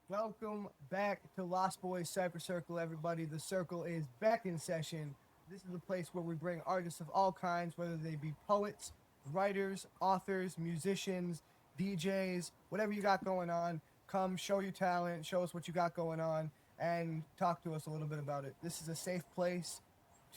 Welcome back to Lostboys Cypher Circle, everybody. The circle is back in session. This is a place where we bring artists of all kinds, whether they be poets, writers, authors, musicians, DJs, whatever you got going on. Come show your talent, show us what you got going on, and talk to us a little bit about it. This is a safe place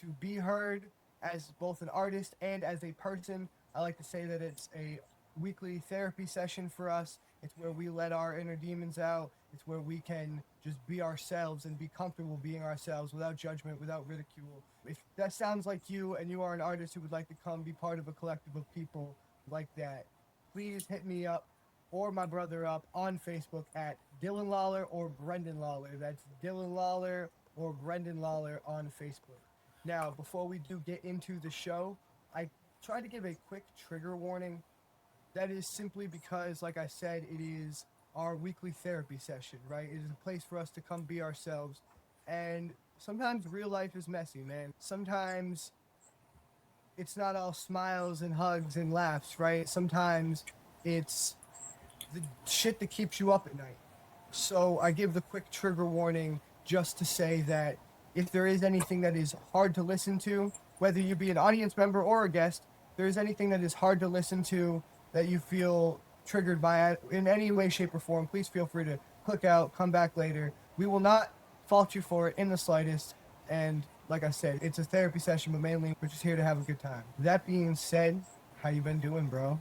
to be heard as both an artist and as a person. I like to say that it's a weekly therapy session for us. It's where we let our inner demons out. It's where we can just be ourselves and be comfortable being ourselves without judgment, without ridicule. If that sounds like you and you are an artist who would like to come be part of a collective of people like that, please hit me up or my brother up on Facebook at Dylan Lawler or Brendan Lawler. That's Dylan Lawler or Brendan Lawler on Facebook. Now, before we do get into the show, I tried to give a quick trigger warning. That is simply because, like I said, it is our weekly therapy session, right? It is a place for us to come be ourselves. And sometimes real life is messy, man. Sometimes it's not all smiles and hugs and laughs, right? Sometimes it's the shit that keeps you up at night. So I give the quick trigger warning just to say that if there is anything that is hard to listen to, whether you be an audience member or a guest, if there is anything that is hard to listen to, that you feel triggered by it in any way, shape, or form, please feel free to click out, come back later. We will not fault you for it in the slightest. And like I said, it's a therapy session, but mainly we're just here to have a good time. That being said, how you been doing, bro?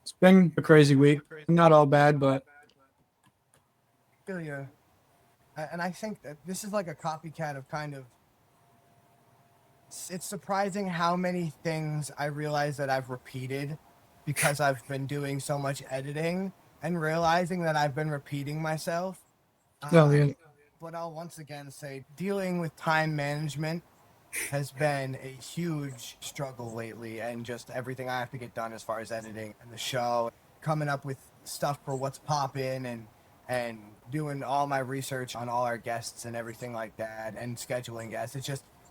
It's been a crazy week. Not all bad, but I feel you. And I think that this is like a copycat of kind of, it's surprising how many things I realize that I've repeated because I've been doing so much editing and realizing that I've been repeating myself. But I'll once again say dealing with time management has been a huge struggle lately, and just everything I have to get done as far as editing and the show, coming up with stuff for what's poppin' and doing all my research on all our guests and everything like that, and scheduling guests.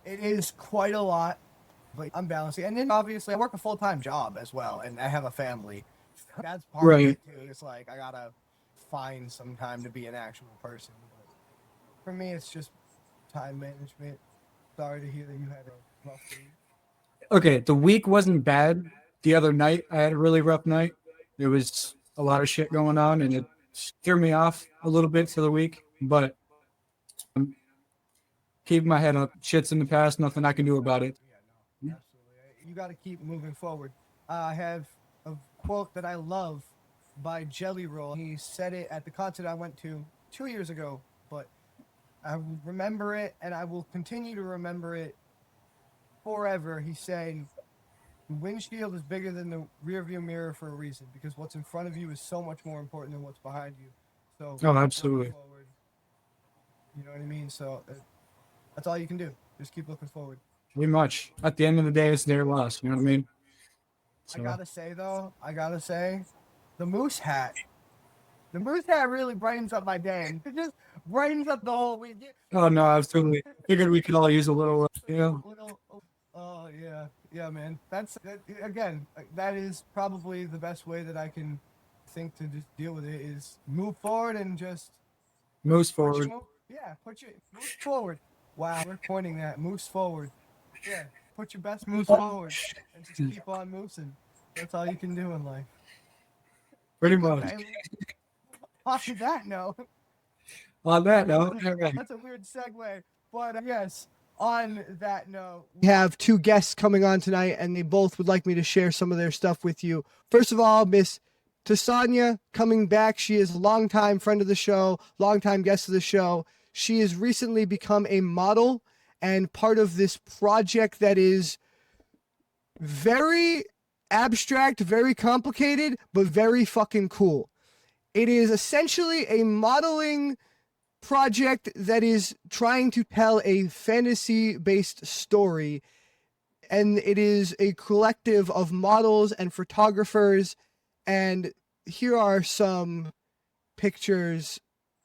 It is quite a lot, but I'm balancing. And then obviously I work a full-time job as well, and I have a family. That's part of it too. It's like I gotta find some time to be an actual person. But for me, it's just time management. Sorry to hear that you had a rough week. okay, the week wasn't bad. The other night, I had a really rough night. There was a lot of shit going on, and it threw me off a little bit for the week, but I'm keeping my head up. Shit's in the past, nothing I can do about it. Yeah, no, absolutely. You got to keep moving forward. I have a quote that I love by Jelly Roll. He said it at the concert I went to 2 years ago, but I remember it, and I will continue to remember it forever. He said, "The windshield is bigger than the rearview mirror for a reason, because what's in front of you is so much more important than what's behind you." So, oh, absolutely. forward, you know what I mean? So that's all you can do. Just keep looking forward. Pretty much. At the end of the day, it's their loss. You know what I mean? So. I gotta say, the moose hat really brightens up my day. It just brightens up the whole week. Oh, no, absolutely. Figured we could all use a little, Oh, yeah, man. Again, that is probably the best way that I can think to just deal with it is move forward and just... moose forward. Put your moose forward. Wow, we're pointing that. Moose forward. Yeah, put your best moose forward and just keep on moosing. That's all you can do in life. Pretty much. On that note. That's a weird segue. But yes, on that note, we have two guests coming on tonight, and they both would like me to share some of their stuff with you. First of all, Miss Tasanya coming back. She is a longtime friend of the show, longtime guest of the show. She has recently become a model and part of this project that is very abstract, very complicated, but very fucking cool. It is essentially a modeling project that is trying to tell a fantasy-based story, and it is a collective of models and photographers, and here are some pictures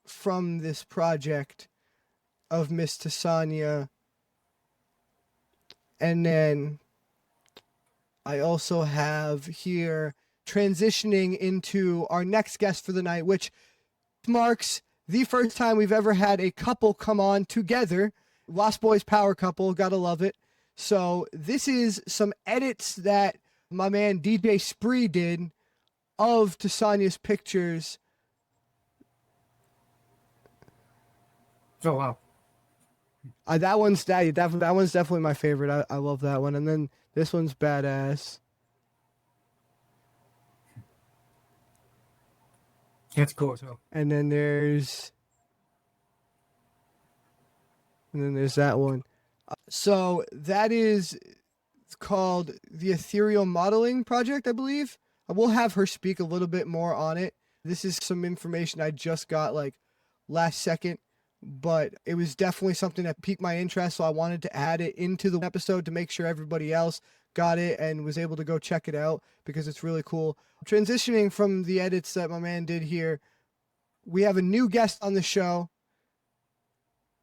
from this project of Miss Tasanya. And then I also have here transitioning into our next guest for the night, which marks the first time we've ever had a couple come on together. Lost Boys power couple, gotta love it. So this is some edits that my man DJ Spree did of Tasania's pictures. Oh wow. That one's definitely my favorite. I love that one. And then this one's badass. That's cool too. And then there's that one. So that is called the Ethereal Modeling Project, I believe. I will have her speak a little bit more on it. This is some information I just got like last second, but it was definitely something that piqued my interest, so I wanted to add it into the episode to make sure everybody else got it and was able to go check it out because it's really cool. Transitioning from the edits that my man did here, we have a new guest on the show,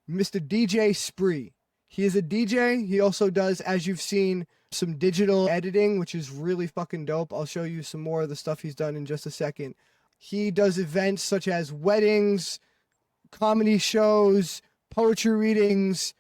Mr. DJ Spree. He is a DJ. He also does, as you've seen, some digital editing, which is really fucking dope. I'll show you some more of the stuff he's done in just a second. He does events such as weddings, comedy shows, poetry readings.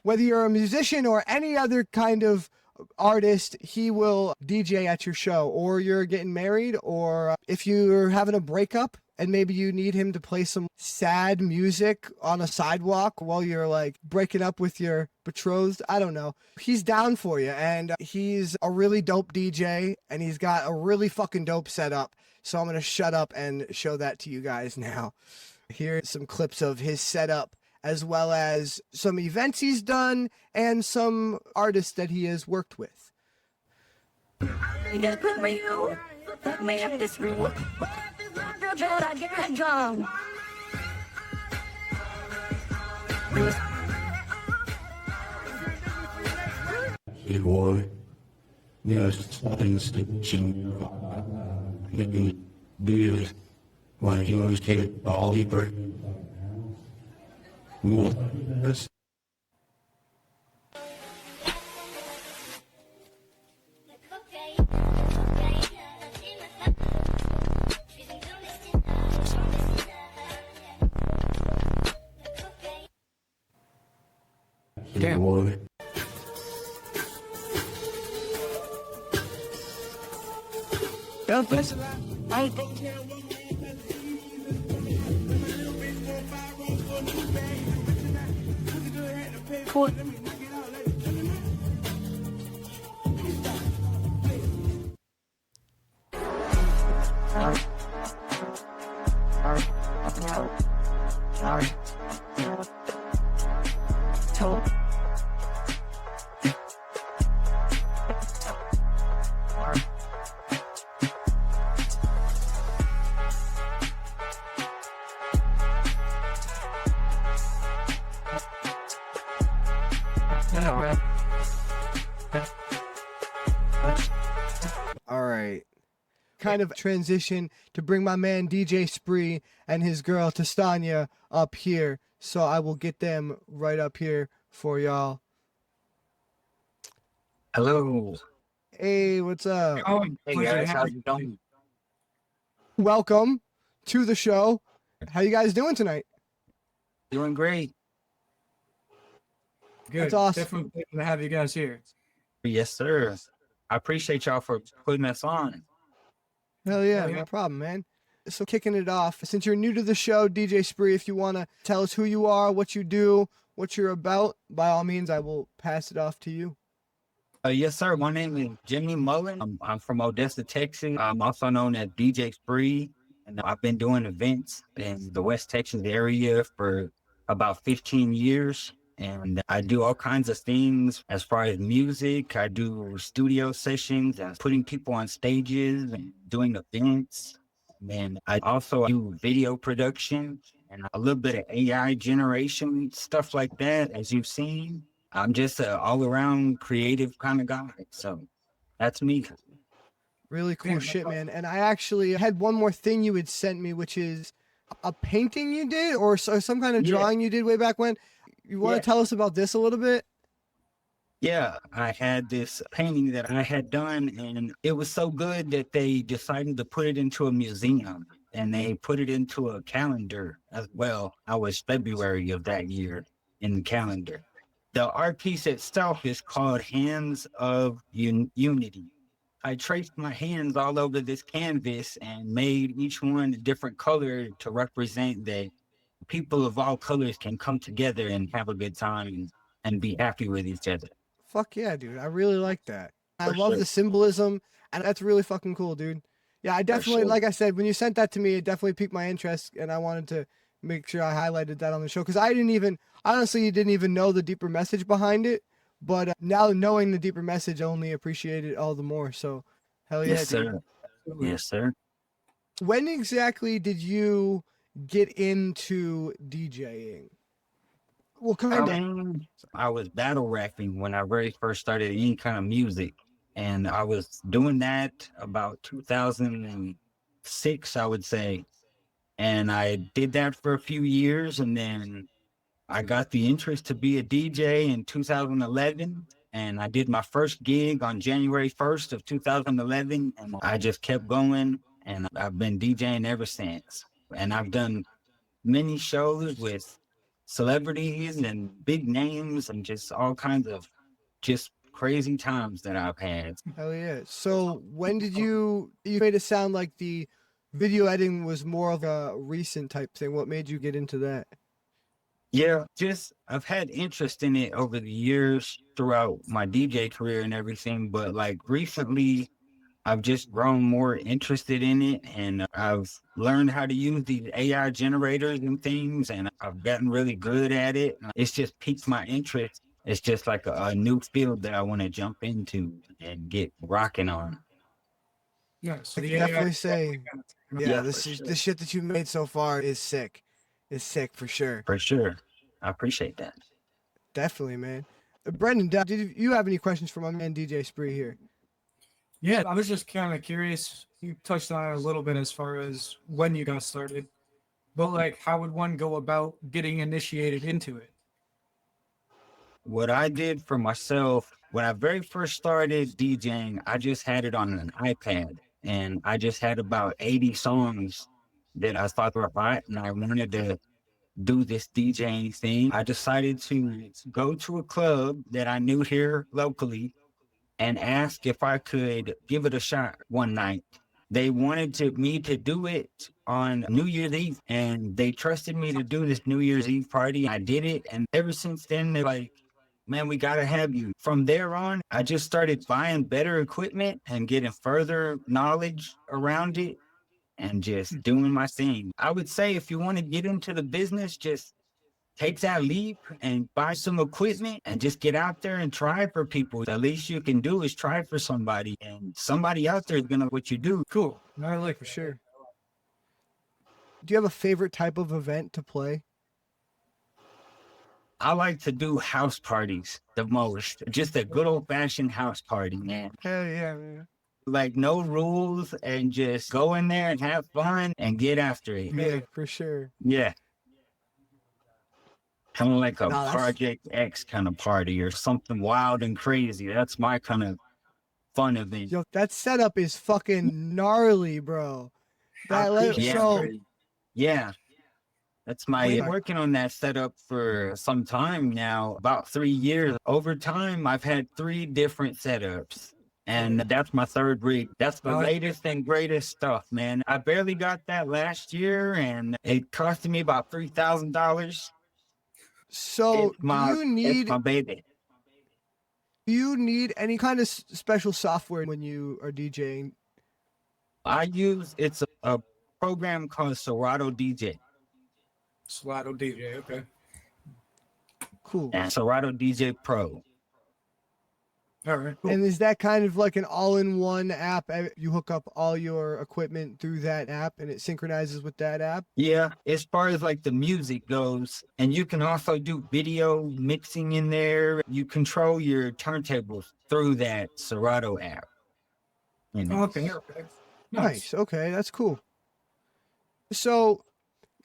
Whether you're a musician or any other kind of artist, he will DJ at your show, or you're getting married, or if you're having a breakup and maybe you need him to play some sad music on a sidewalk while you're like breaking up with your betrothed. I don't know. He's down for you, and he's a really dope DJ, and he's got a really fucking dope setup. So I'm going to shut up and show that to you guys now. Here's some clips of his setup, as well as some events he's done and some artists that he has worked with. Hey boy, yes, nothing's stitching. Maybe beers, why you always take it all deeper. Yes. Damn. Boy. All right. Kind of transition to bring my man DJ Spree and his girl Tastania up here. So I will get them right up here for y'all. Hello. Hey, what's up? Hey guys, how's it going? Welcome to the show. How you guys doing tonight? Doing great. Good. That's awesome. Definitely good to have you guys here. Yes, sir. I appreciate y'all for putting us on. Hell yeah, Hell yeah. no problem, man. So kicking it off, since you're new to the show, DJ Spree, if you want to tell us who you are, what you do, what you're about, by all means, I will pass it off to you. Yes, sir. My name is Jimmy Mullen. I'm from Odessa, Texas. I'm also known as DJ Spree, and I've been doing events in the West Texas area for about 15 years. And I do all kinds of things as far as music. I do studio sessions and putting people on stages and doing events. And I also do video production and a little bit of AI generation, stuff like that, as you've seen. I'm just an all-around creative kind of guy. So that's me. Really cool Yeah, no shit, problem. man. And I actually had one more thing you had sent me, which is a painting you did or some kind of Yeah. drawing you did way back when. You want Yeah. to tell us about this a little bit? Yeah, I had this painting that I had done, and it was so good that they decided to put it into a museum and they put it into a calendar as well. I was February of that year in the calendar. The art piece itself is called Hands of Unity. I traced my hands all over this canvas and made each one a different color to represent that people of all colors can come together and have a good time and be happy with each other. Fuck yeah, dude. I really like that. I For love sure. the symbolism, and that's really fucking cool, dude. Yeah, I For definitely, sure. like I said, when you sent that to me, it definitely piqued my interest, and I wanted to make sure I highlighted that on the show because I didn't even, honestly, didn't even know the deeper message behind it. But now knowing the deeper message, I only appreciate it all the more. So, hell yeah, Yes, dude. sir. Yes, sir. When exactly did you get into DJing? What kind of? I was battle rapping when I very first started any kind of music. And I was doing that about 2006, I would say. And I did that for a few years. And then I got the interest to be a DJ in 2011. And I did my first gig on January 1st of 2011. And I just kept going. And I've been DJing ever since. And I've done many shows with celebrities and big names and just all kinds of just crazy times that I've had. Hell yeah. So when did you made it sound like the video editing was more of a recent type thing. What made you get into that? Yeah, just I've had interest in it over the years throughout my DJ career and everything, but like recently I've just grown more interested in it and I've learned how to use these AI generators and things and I've gotten really good at it. It's just piqued my interest. It's just like a new field that I want to jump into and get rocking on. Yeah, so I the can AI definitely say, yeah, Yeah, this for is sure. the shit that you made so far is sick. Is sick for sure. For sure. I appreciate that. Definitely, man. Brendan, did you have any questions for my man DJ Spree here? Yeah, I was just kind of curious. You touched on it a little bit as far as when you got started, but like, how would one go about getting initiated into it? What I did for myself when I very first started DJing, I just had it on an iPad and I just had about 80 songs that I thought were hot and I wanted to do this DJing thing. I decided to go to a club that I knew here locally and ask if I could give it a shot one night. They wanted me to do it on New Year's Eve, and they trusted me to do this New Year's Eve party. I did it, and ever since then, they're like, man, we got to have you. From there on, I just started buying better equipment and getting further knowledge around it and just doing my thing. I would say if you want to get into the business, just take that leap and buy some equipment and just get out there and try for people. The least you can do is try for somebody, and somebody out there is gonna what you do. Cool. I like For sure. Do you have a favorite type of event to play? I like to do house parties the most. Just a good old fashioned house party, man. Hell yeah, man. Like no rules and just go in there and have fun and get after it. Yeah, for sure. Yeah. Kind of like a No, that's Project X kind of party or something wild and crazy. That's my kind of fun event. yo, that setup is fucking gnarly, bro. That Yeah. so Yeah. That's my Wait. working on that setup for some time now, about 3 years. Over time, I've had 3 different setups. And that's my third rig. That's the latest and greatest stuff, man. I barely got that last year and it costed me about $3,000. so It's my baby. do you need any kind of special software when you are DJing? It's a program called Serato DJ. Slato DJ. Okay. Cool. And Serato DJ Pro. All right. Cool. And is that kind of like an all-in-one app? You hook up all your equipment through that app and it synchronizes with that app? Yeah, as far as like the music goes, and you can also do video mixing in there. You control your turntables through that Serato app. You know? Okay. Okay. Nice. Okay, that's cool. So,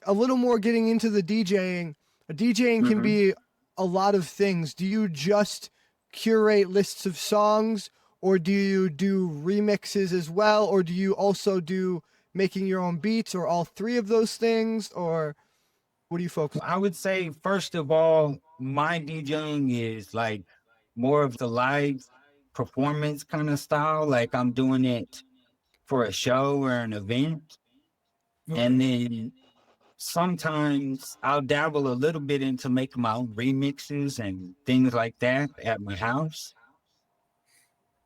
a little more getting into the DJing. DJing can be a lot of things. Do you just curate lists of songs, or do you do remixes as well, or do you also do making your own beats, or all three of those things, or what do you focus on? I would say, first of all, my DJing is like more of the live performance kind of style. Like I'm doing it for a show or an event. And then sometimes I'll dabble a little bit into making my own remixes and things like that at my house.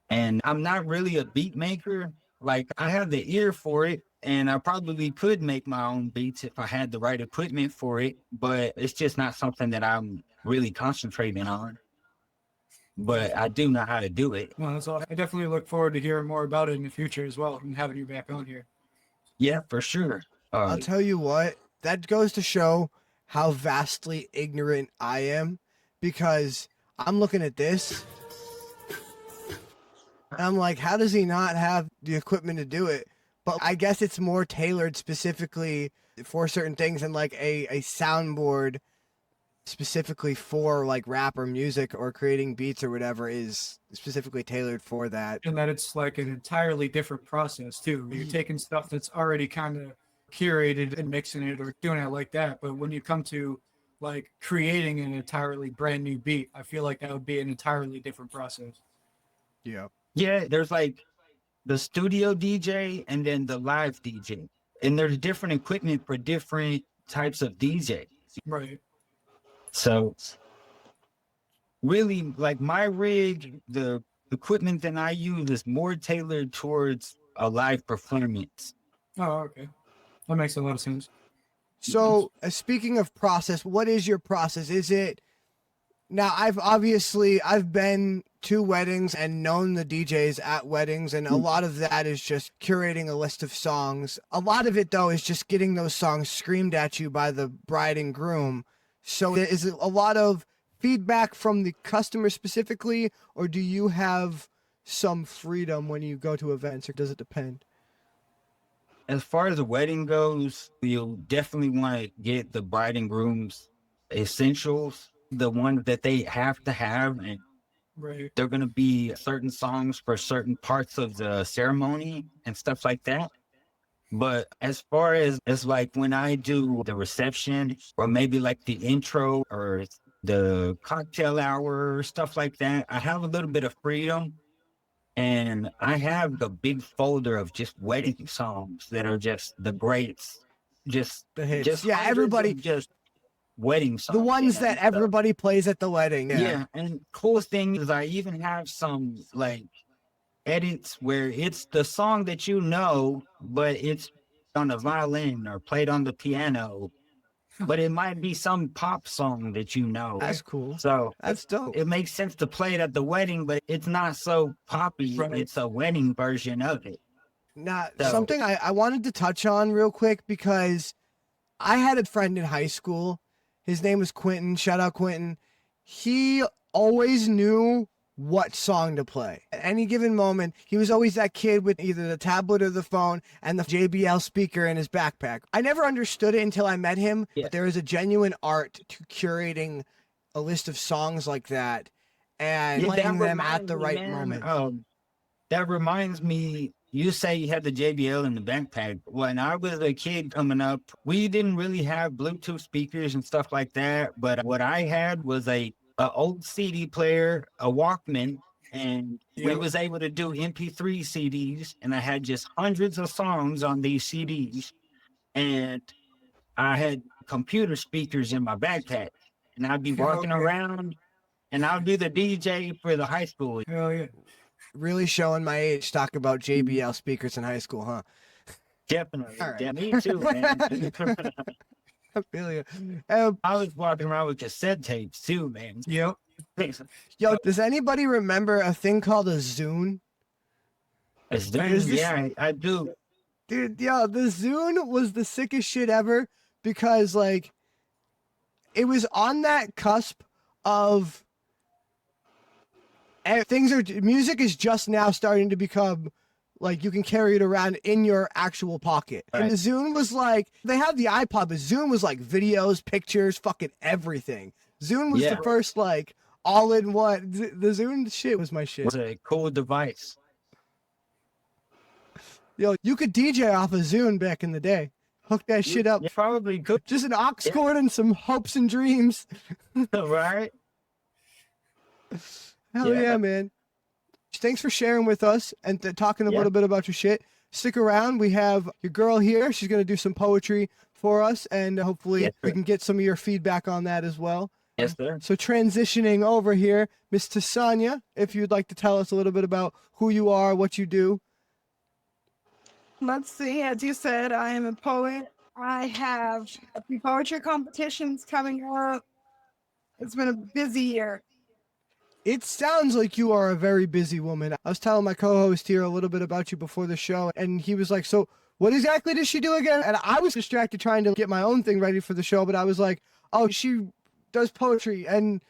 And I'm not really a beat maker. Like I have the ear for it, and I probably could make my own beats if I had the right equipment for it, but it's just not something that I'm really concentrating on. But I do know how to do it. Well, that's all. I definitely look forward to hearing more about it in the future as well, and having you back on here. Yeah, for sure. I'll tell you what, that goes to show how vastly ignorant I am, because I'm looking at this and I'm like, how does he not have the equipment to do it? But I guess it's more tailored specifically for certain things, and like a soundboard specifically for like rap or music or creating beats or whatever is specifically tailored for that. And that it's like an entirely different process too. You're taking stuff that's already kind of curated and mixing it or doing it like that. But when you come to like creating an entirely brand new beat, I feel like that would be an entirely different process. Yeah. Yeah, there's like the studio DJ and then the live DJ. And there's different equipment for different types of DJs. Right. So really, like my rig, the equipment that I use is more tailored towards a live performance. Oh, okay. That makes a lot of sense. So speaking of process, what is your process? Is it now? I've been to weddings and known the DJs at weddings, and a lot of that is just curating a list of songs. A lot of it though is just getting those songs screamed at you by the bride and groom. So is it a lot of feedback from the customer specifically, or do you have some freedom when you go to events, or does it depend? As far as the wedding goes, you'll definitely want to get the bride and groom's essentials, the ones that they have to have. And Right. they're going to be certain songs for certain parts of the ceremony and stuff like that. But as far as like when I do the reception or maybe like the intro or the cocktail hour, stuff like that, I have a little bit of freedom. And I have a big folder of just wedding songs that are just the greats. Just The hits. Just Yeah, hundreds everybody. of just wedding songs. The ones yeah, that everybody plays at the wedding. Yeah, and cool thing is I even have some like edits where it's the song that you know, but it's on the violin or played on the piano, but it might be some pop song that you know. That's cool. So That's dope. it makes sense to play it at the wedding, but it's not so poppy. Right. It's a wedding version of it. Now, So- something I wanted to touch on real quick, because I had a friend in high school. His name was Quentin. Shout out Quentin. He always knew what song to play. At any given moment, he was always that kid with either the tablet or the phone and the JBL speaker in his backpack. I never understood it until I met him, Yeah. but there is a genuine art to curating a list of songs like that and Yeah, playing that them at reminds the me, right man, moment. That reminds me, you say you had the JBL in the backpack. When I was a kid coming up, we didn't really have Bluetooth speakers and stuff like that. But what I had was a old CD player, a Walkman, and we Yep. was able to do MP3 CDs. And I had just hundreds of songs on these CDs. And I had computer speakers in my backpack. And I'd be walking Okay. around, and I'll be the DJ for the high school. Hell yeah. Really showing my age, talking about JBL speakers in high school, huh? Definitely. All right. Yeah, me too, man. I feel you. I was walking around with cassette tapes too, man. Yep. Yo, does anybody remember a thing called a Zune? It's Is this- yeah, I do. Dude, yo, the Zune was the sickest shit ever, because like it was on that cusp of music is just now starting to become like you can carry it around in your actual pocket. And Right. the Zune was like, they had the iPod, but Zune was like videos, pictures, fucking everything. Zune was Yeah. the first like all in one. The Zune shit was my shit. It's a cool device. Yo, you could DJ off a Zune back in the day. Hook that shit up. You probably could, Just an aux cord and some hopes and dreams. right? Hell yeah, Yeah. man. Thanks for sharing with us and talking a Yeah. little bit about your shit. Stick around. We have your girl here. She's going to do some poetry for us, and hopefully Yes, we sir. can get some of your feedback on that as well. Yes, sir. So transitioning over here, Miss Tasanya, if you'd like to tell us a little bit about who you are, what you do. Let's see. As you said, I am a poet. I have a few poetry competitions coming up. It's been a busy year. It sounds like you are a very busy woman. I was telling my co-host here a little bit about you before the show, and he was like, so what exactly does she do again? And I was distracted trying to get my own thing ready for the show, but I was like, oh, she does poetry and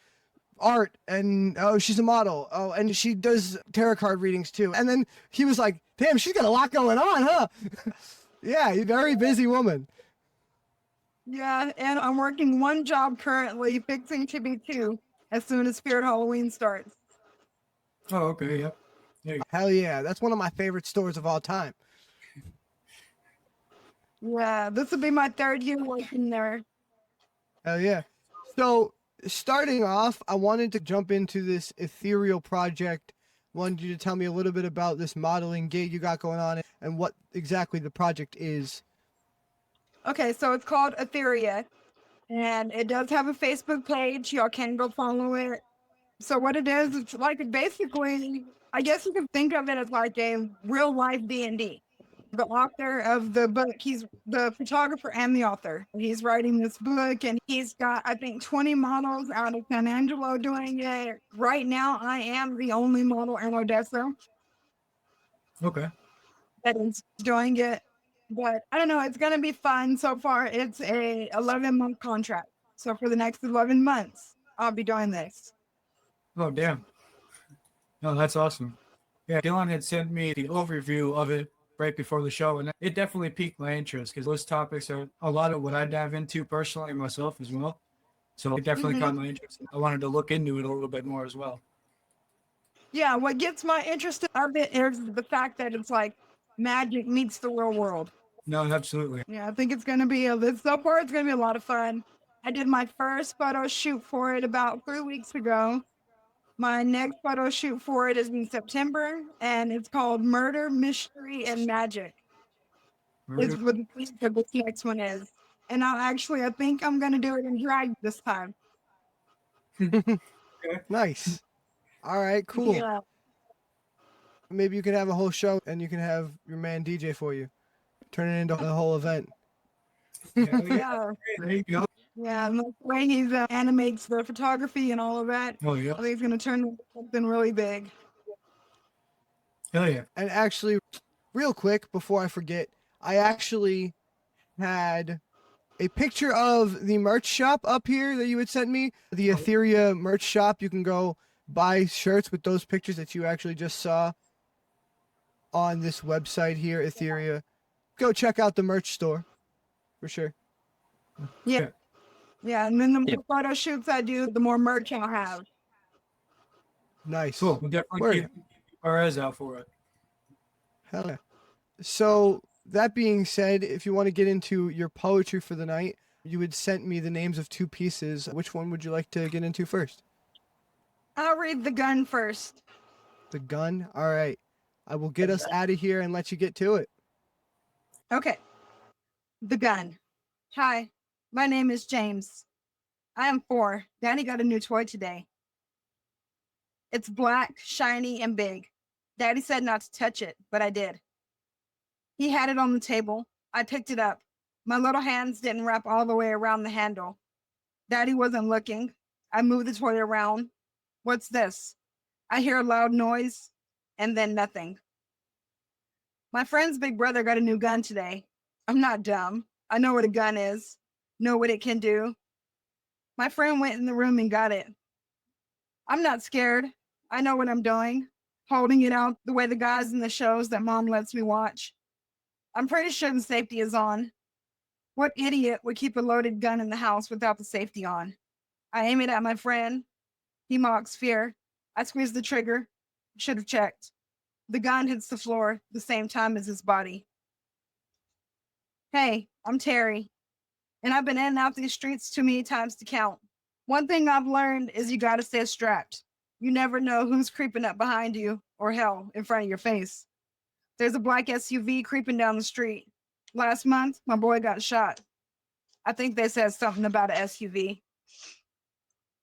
art, and oh, she's a model. Oh, and she does tarot card readings too. And then he was like, damn, she's got a lot going on, huh? Yeah, you're a very busy woman. Yeah, and I'm working one job currently, fixing to be two as soon as Spirit Halloween starts. Oh, okay, yeah. Hell yeah, that's one of my favorite stores of all time. Yeah, this will be my third year working there. Hell yeah. So starting off, I wanted to jump into this ethereal project. Wanted you to tell me a little bit about this modeling gig you got going on and what exactly the project is. Okay, so it's called Etheria, and it does have a Facebook page. Y'all can go follow it. So what it is, it's like basically, I guess you could think of it as like a real life D&D. The author of the book, he's the photographer and the author. He's writing this book, and he's got, I think, 20 models out of San Angelo doing it. Right now, I am the only model in Odessa Okay. that is doing it. But I don't know, it's going to be fun. So far, it's a 11-month contract. So for the next 11 months, I'll be doing this. Oh, damn. No, that's awesome. Yeah, Dylan had sent me the overview of it right before the show, and it definitely piqued my interest because those topics are a lot of what I dive into personally myself as well. So it definitely caught my interest. I wanted to look into it a little bit more as well. Yeah, what gets my interest of it is the fact that it's like magic meets the real world. No, absolutely. Yeah, I think it's going to be, so far, it's going to be a lot of fun. I did my first photo shoot for it about 3 weeks ago. My next photo shoot for it is in September, and it's called Murder, Mystery, and Magic. Is what this next one is. And I think I'm going to do it in drag this time. Nice. All right, cool. Yeah. Maybe you can have a whole show and you can have your man DJ for you. Turn it into the whole event. Yeah, Yeah. there you go. Yeah, and the way he animates the photography and all of that, Oh, yeah. I think it's going to turn into something really big. Hell yeah. And actually, real quick, before I forget, I actually had a picture of the merch shop up here that you had sent me. The Etheria merch shop. You can go buy shirts with those pictures that you actually just saw on this website here, Etheria. Go check out the merch store for sure. Yeah. Yeah, and then the Yeah. more photo shoots I do, the more merch I'll have. Nice. Cool. We'll definitely Word. keep our eyes out for it. Hell yeah. So that being said, if you want to get into your poetry for the night, you had sent me the names of 2 pieces. Which one would you like to get into first? I'll read the gun first. The gun? All right. I will get us out of here and let you get to it. Okay. The gun. Hi, my name is James. I am 4. Daddy got a new toy today. It's black, shiny, and big. Daddy said not to touch it, but I did. He had it on the table. I picked it up. My little hands didn't wrap all the way around the handle. Daddy wasn't looking. I moved the toy around. What's this? I hear a loud noise, and then nothing. My friend's big brother got a new gun today. I'm not dumb. I know what a gun is, know what it can do. My friend went in the room and got it. I'm not scared. I know what I'm doing, holding it out the way the guys in the shows that mom lets me watch. I'm pretty sure the safety is on. What idiot would keep a loaded gun in the house without the safety on? I aim it at my friend. He mocks fear. I squeeze the trigger. Should have checked. The gun hits the floor the same time as his body. Hey, I'm Terry, and I've been in and out these streets too many times to count. One thing I've learned is you gotta stay strapped. You never know who's creeping up behind you, or hell, in front of your face. There's a black SUV creeping down the street. Last month, my boy got shot. I think they said something about an SUV.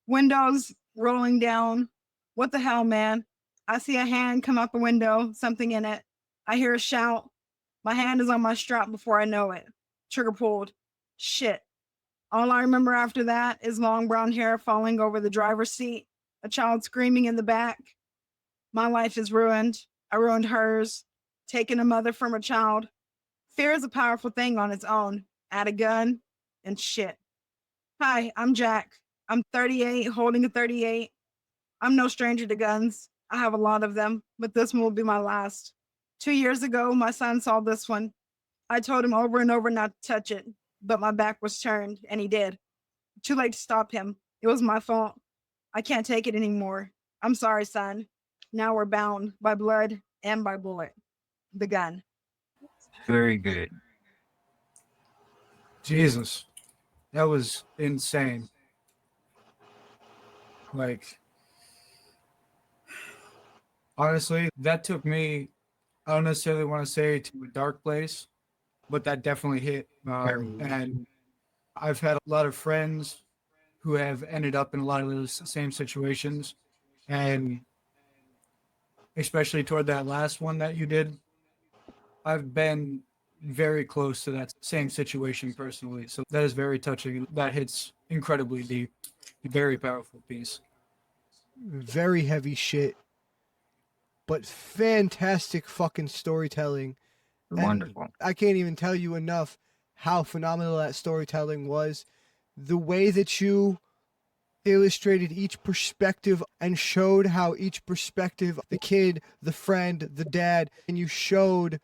Windows rolling down. What the hell, man? I see a hand come out the window, something in it. I hear a shout. My hand is on my strap before I know it. Trigger pulled. Shit. All I remember after that is long brown hair falling over the driver's seat, a child screaming in the back. My life is ruined. I ruined hers, taking a mother from a child. Fear is a powerful thing on its own. Add a gun and shit. Hi, I'm Jack. I'm 38, holding a 38. I'm no stranger to guns. I have a lot of them, but this one will be my last. 2 years ago, my son saw this one. I told him over and over not to touch it, but my back was turned, and he did. Too late to stop him. It was my fault. I can't take it anymore. I'm sorry, son. Now we're bound by blood and by bullet. The gun. Very good. Jesus, that was insane. Like, honestly, that took me, I don't necessarily want to say to a dark place, but that definitely hit. And I've had a lot of friends who have ended up in a lot of those same situations. And especially toward that last one that you did, I've been very close to that same situation personally. So that is very touching. That hits incredibly deep. Very powerful piece. Very heavy shit, but fantastic fucking storytelling. And Wonderful. I can't even tell you enough how phenomenal that storytelling was. The way that you illustrated each perspective and showed how each perspective, the kid, the friend, the dad, and you showed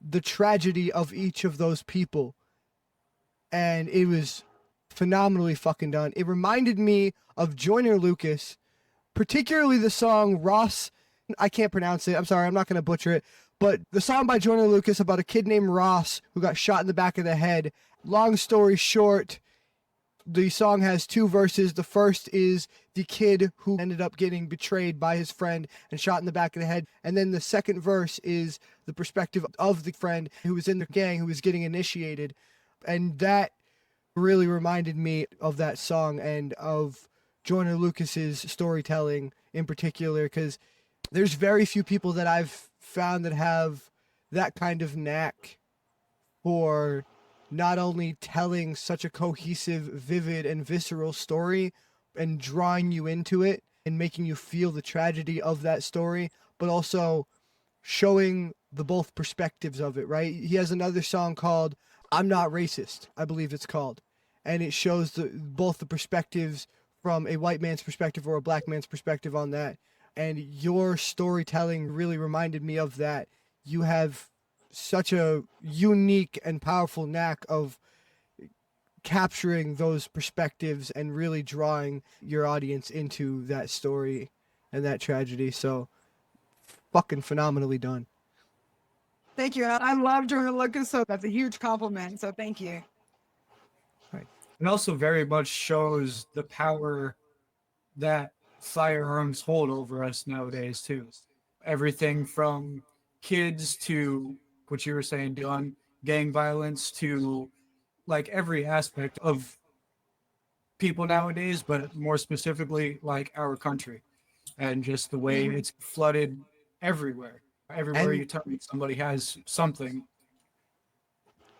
the tragedy of each of those people. And it was phenomenally fucking done. It reminded me of Joyner Lucas, particularly the song Ross. I can't pronounce it. I'm sorry. I'm not going to butcher it. But the song by Joyner Lucas about a kid named Ross who got shot in the back of the head. Long story short, the song has two verses. The first is the kid who ended up getting betrayed by his friend and shot in the back of the head. And then the second verse is the perspective of the friend who was in the gang who was getting initiated. And that really reminded me of that song and of Joyner Lucas's storytelling in particular, because there's very few people that I've found that have that kind of knack for not only telling such a cohesive, vivid, and visceral story and drawing you into it and making you feel the tragedy of that story, but also showing the both perspectives of it, right? He has another song called I'm Not Racist, I believe it's called. And it shows both the perspectives from a white man's perspective or a black man's perspective on that. And your storytelling really reminded me of that. You have such a unique and powerful knack of capturing those perspectives and really drawing your audience into that story and that tragedy. So fucking phenomenally done. Thank you. I love Joyner Lucas, so that's a huge compliment. So thank you. And also very much shows the power that firearms hold over us nowadays too. Everything from kids to what you were saying, Dylan, gang violence to like every aspect of people nowadays, but more specifically like our country and just the way it's flooded everywhere. Everywhere And- you turn, somebody has something.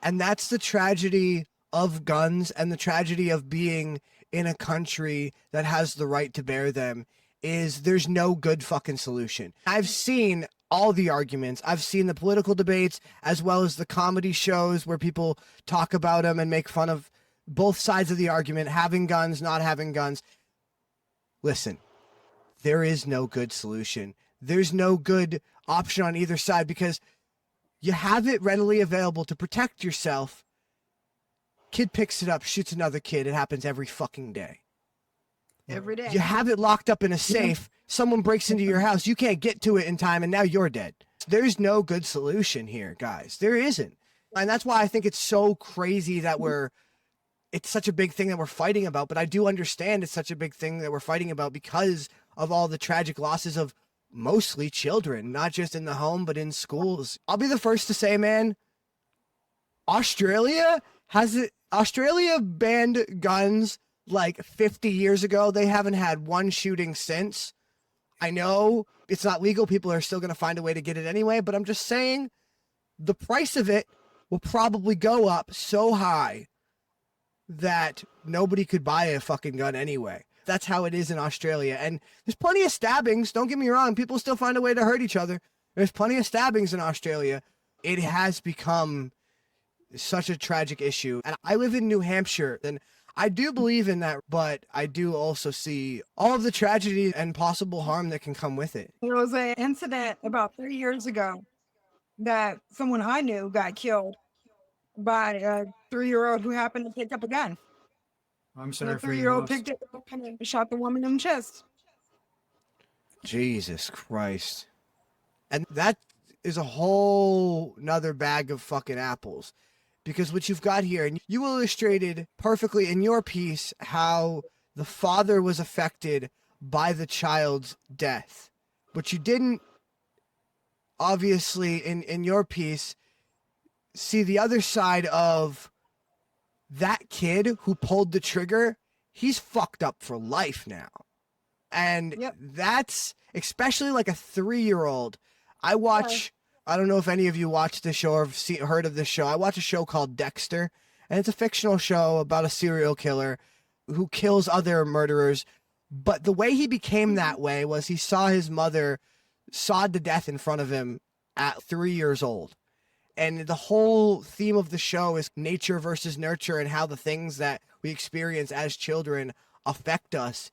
And that's the tragedy of guns and the tragedy of being in a country that has the right to bear them is there's no good fucking solution. I've seen all the arguments. I've seen the political debates as well as the comedy shows where people talk about them and make fun of both sides of the argument, having guns, not having guns. Listen, there is no good solution. There's no good option on either side because you have it readily available to protect yourself. Kid picks it up, shoots another kid. It happens every fucking day. every day. You have it locked up in a safe. Someone breaks into your house. You can't get to it in time, and now you're dead. There's no good solution here, guys. There isn't. And that's why I think it's so crazy that it's such a big thing that we're fighting about. But I do understand it's such a big thing that we're fighting about because of all the tragic losses of mostly children, not just in the home, but in schools. I'll be the first to say, man, Australia banned guns like 50 years ago. They haven't had one shooting since. I know it's not legal. People are still going to find a way to get it anyway, but I'm just saying the price of it will probably go up so high that nobody could buy a fucking gun anyway. That's how it is in Australia. And there's plenty of stabbings. Don't get me wrong. People still find a way to hurt each other. There's plenty of stabbings in Australia. It has become such a tragic issue. And I live in New Hampshire, and I do believe in that, but I do also see all of the tragedy and possible harm that can come with it. There was an incident about 3 years ago that someone I knew got killed by a 3-year-old who happened to pick up a gun. I'm And sorry the for your 3-year-old loss. picked it up and shot the woman in the chest. Jesus Christ. And that is a whole nother bag of fucking apples. Because what you've got here, and you illustrated perfectly in your piece how the father was affected by the child's death. But you didn't, obviously, in your piece, see the other side of that kid who pulled the trigger. He's fucked up for life now. And Yep. that's especially like a 3-year-old. I watch, I don't know if any of you watched this show or have heard of this show. I watch a show called Dexter, and it's a fictional show about a serial killer who kills other murderers. But the way he became that way was he saw his mother sawed to death in front of him at 3 years old. And the whole theme of the show is nature versus nurture and how the things that we experience as children affect us.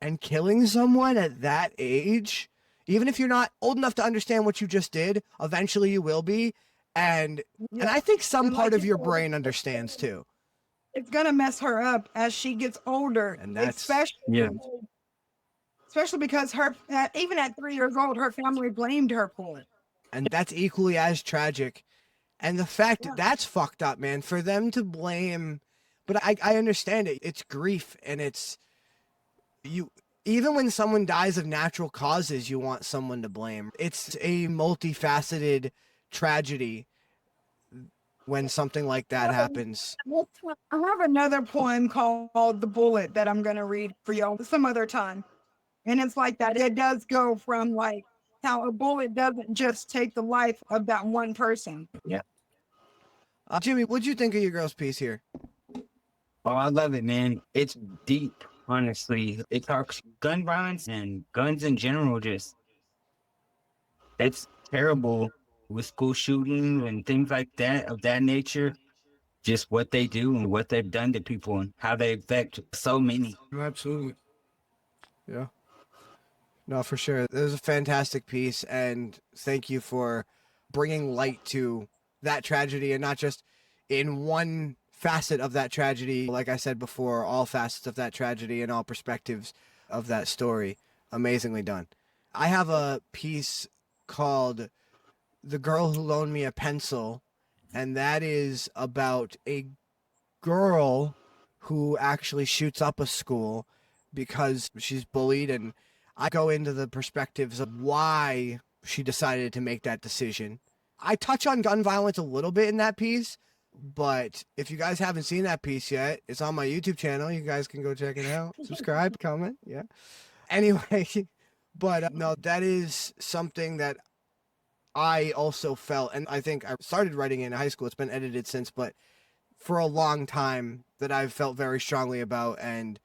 And killing someone at that age, even if you're not old enough to understand what you just did, eventually you will be. And I think some And part like of you your said, brain understands too. It's gonna mess her up as she gets older, And that's- especially because even at 3 years old, her family blamed her for it. And that's equally as tragic. And the fact that that's fucked up, man, for them to blame. But I understand it. It's grief, and it's you. Even when someone dies of natural causes, you want someone to blame. It's a multifaceted tragedy when something like that happens. I have another poem called The Bullet that I'm going to read for y'all some other time. And it's like that. It does go from like how a bullet doesn't just take the life of that one person. Yeah. Jimmy, what'd you think of your girl's piece here? Oh, I love it, man. It's deep, honestly. It talks gun violence and guns in general. Just it's terrible with school shootings and things like that of that nature. Just what they do and what they've done to people and how they affect so many. Absolutely. Yeah. No, for sure. It was a fantastic piece, and thank you for bringing light to that tragedy, and not just in one facet of that tragedy. Like I said before, all facets of that tragedy and all perspectives of that story. Amazingly done. I have a piece called The Girl Who Loaned Me a Pencil, and that is about a girl who actually shoots up a school because she's bullied, and I go into the perspectives of why she decided to make that decision. I touch on gun violence a little bit in that piece, but if you guys haven't seen that piece yet, it's on my YouTube channel. You guys can go check it out. Subscribe, comment, yeah. Anyway, but no, that is something that I also felt, and I think I started writing it in high school. It's been edited since, but for a long time that I've felt very strongly about and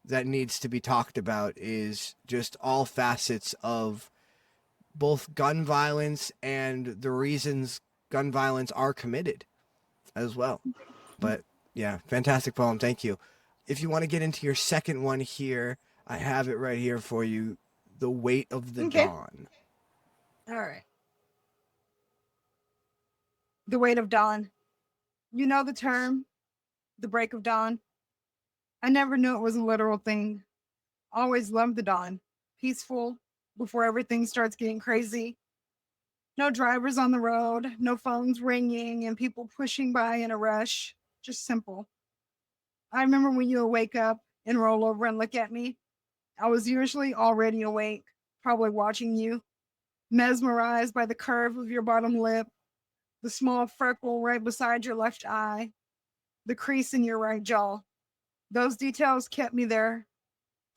that needs to be talked about is just all facets of both gun violence and the reasons gun violence are committed as well. But yeah, fantastic poem. Thank you. If you want to get into your second one here, I have it right here for you. The Weight of the Dawn. All right. The Weight of Dawn. You know the term, the break of dawn? I never knew it was a literal thing Always loved the dawn. Peaceful before everything starts getting crazy. No drivers on the road, no phones ringing, and people pushing by in a rush. Just simple. I remember when you would wake up and roll over and look at me. I was usually already awake, probably watching you, mesmerized by the curve of your bottom lip, the small freckle right beside your left eye, the crease in your right jaw. Those details kept me there,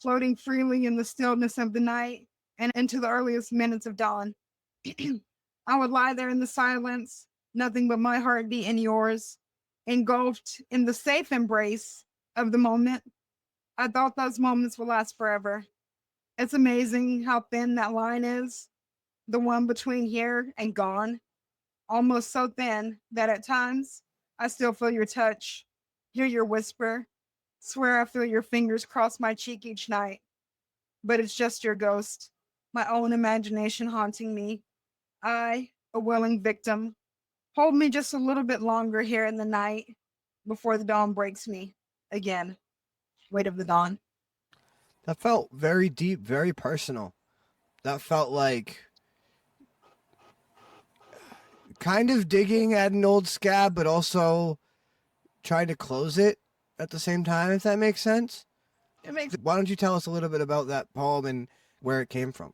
floating freely in the stillness of the night and into the earliest minutes of dawn. I would lie there in the silence, nothing but my heartbeat and yours, engulfed in the safe embrace of the moment. I thought those moments would last forever. It's amazing how thin that line is, the one between here and gone, almost so thin that at times I still feel your touch, hear your whisper, swear I feel your fingers cross my cheek each night. But it's just your ghost, my own imagination haunting me. I, a willing victim, hold me just a little bit longer here in the night before the dawn breaks me again. Weight of the dawn. That felt very deep, very personal. That felt like kind of digging at an old scab, but also trying to close it at the same time, if that makes sense. It makes Why don't you tell us a little bit about that poem and where it came from?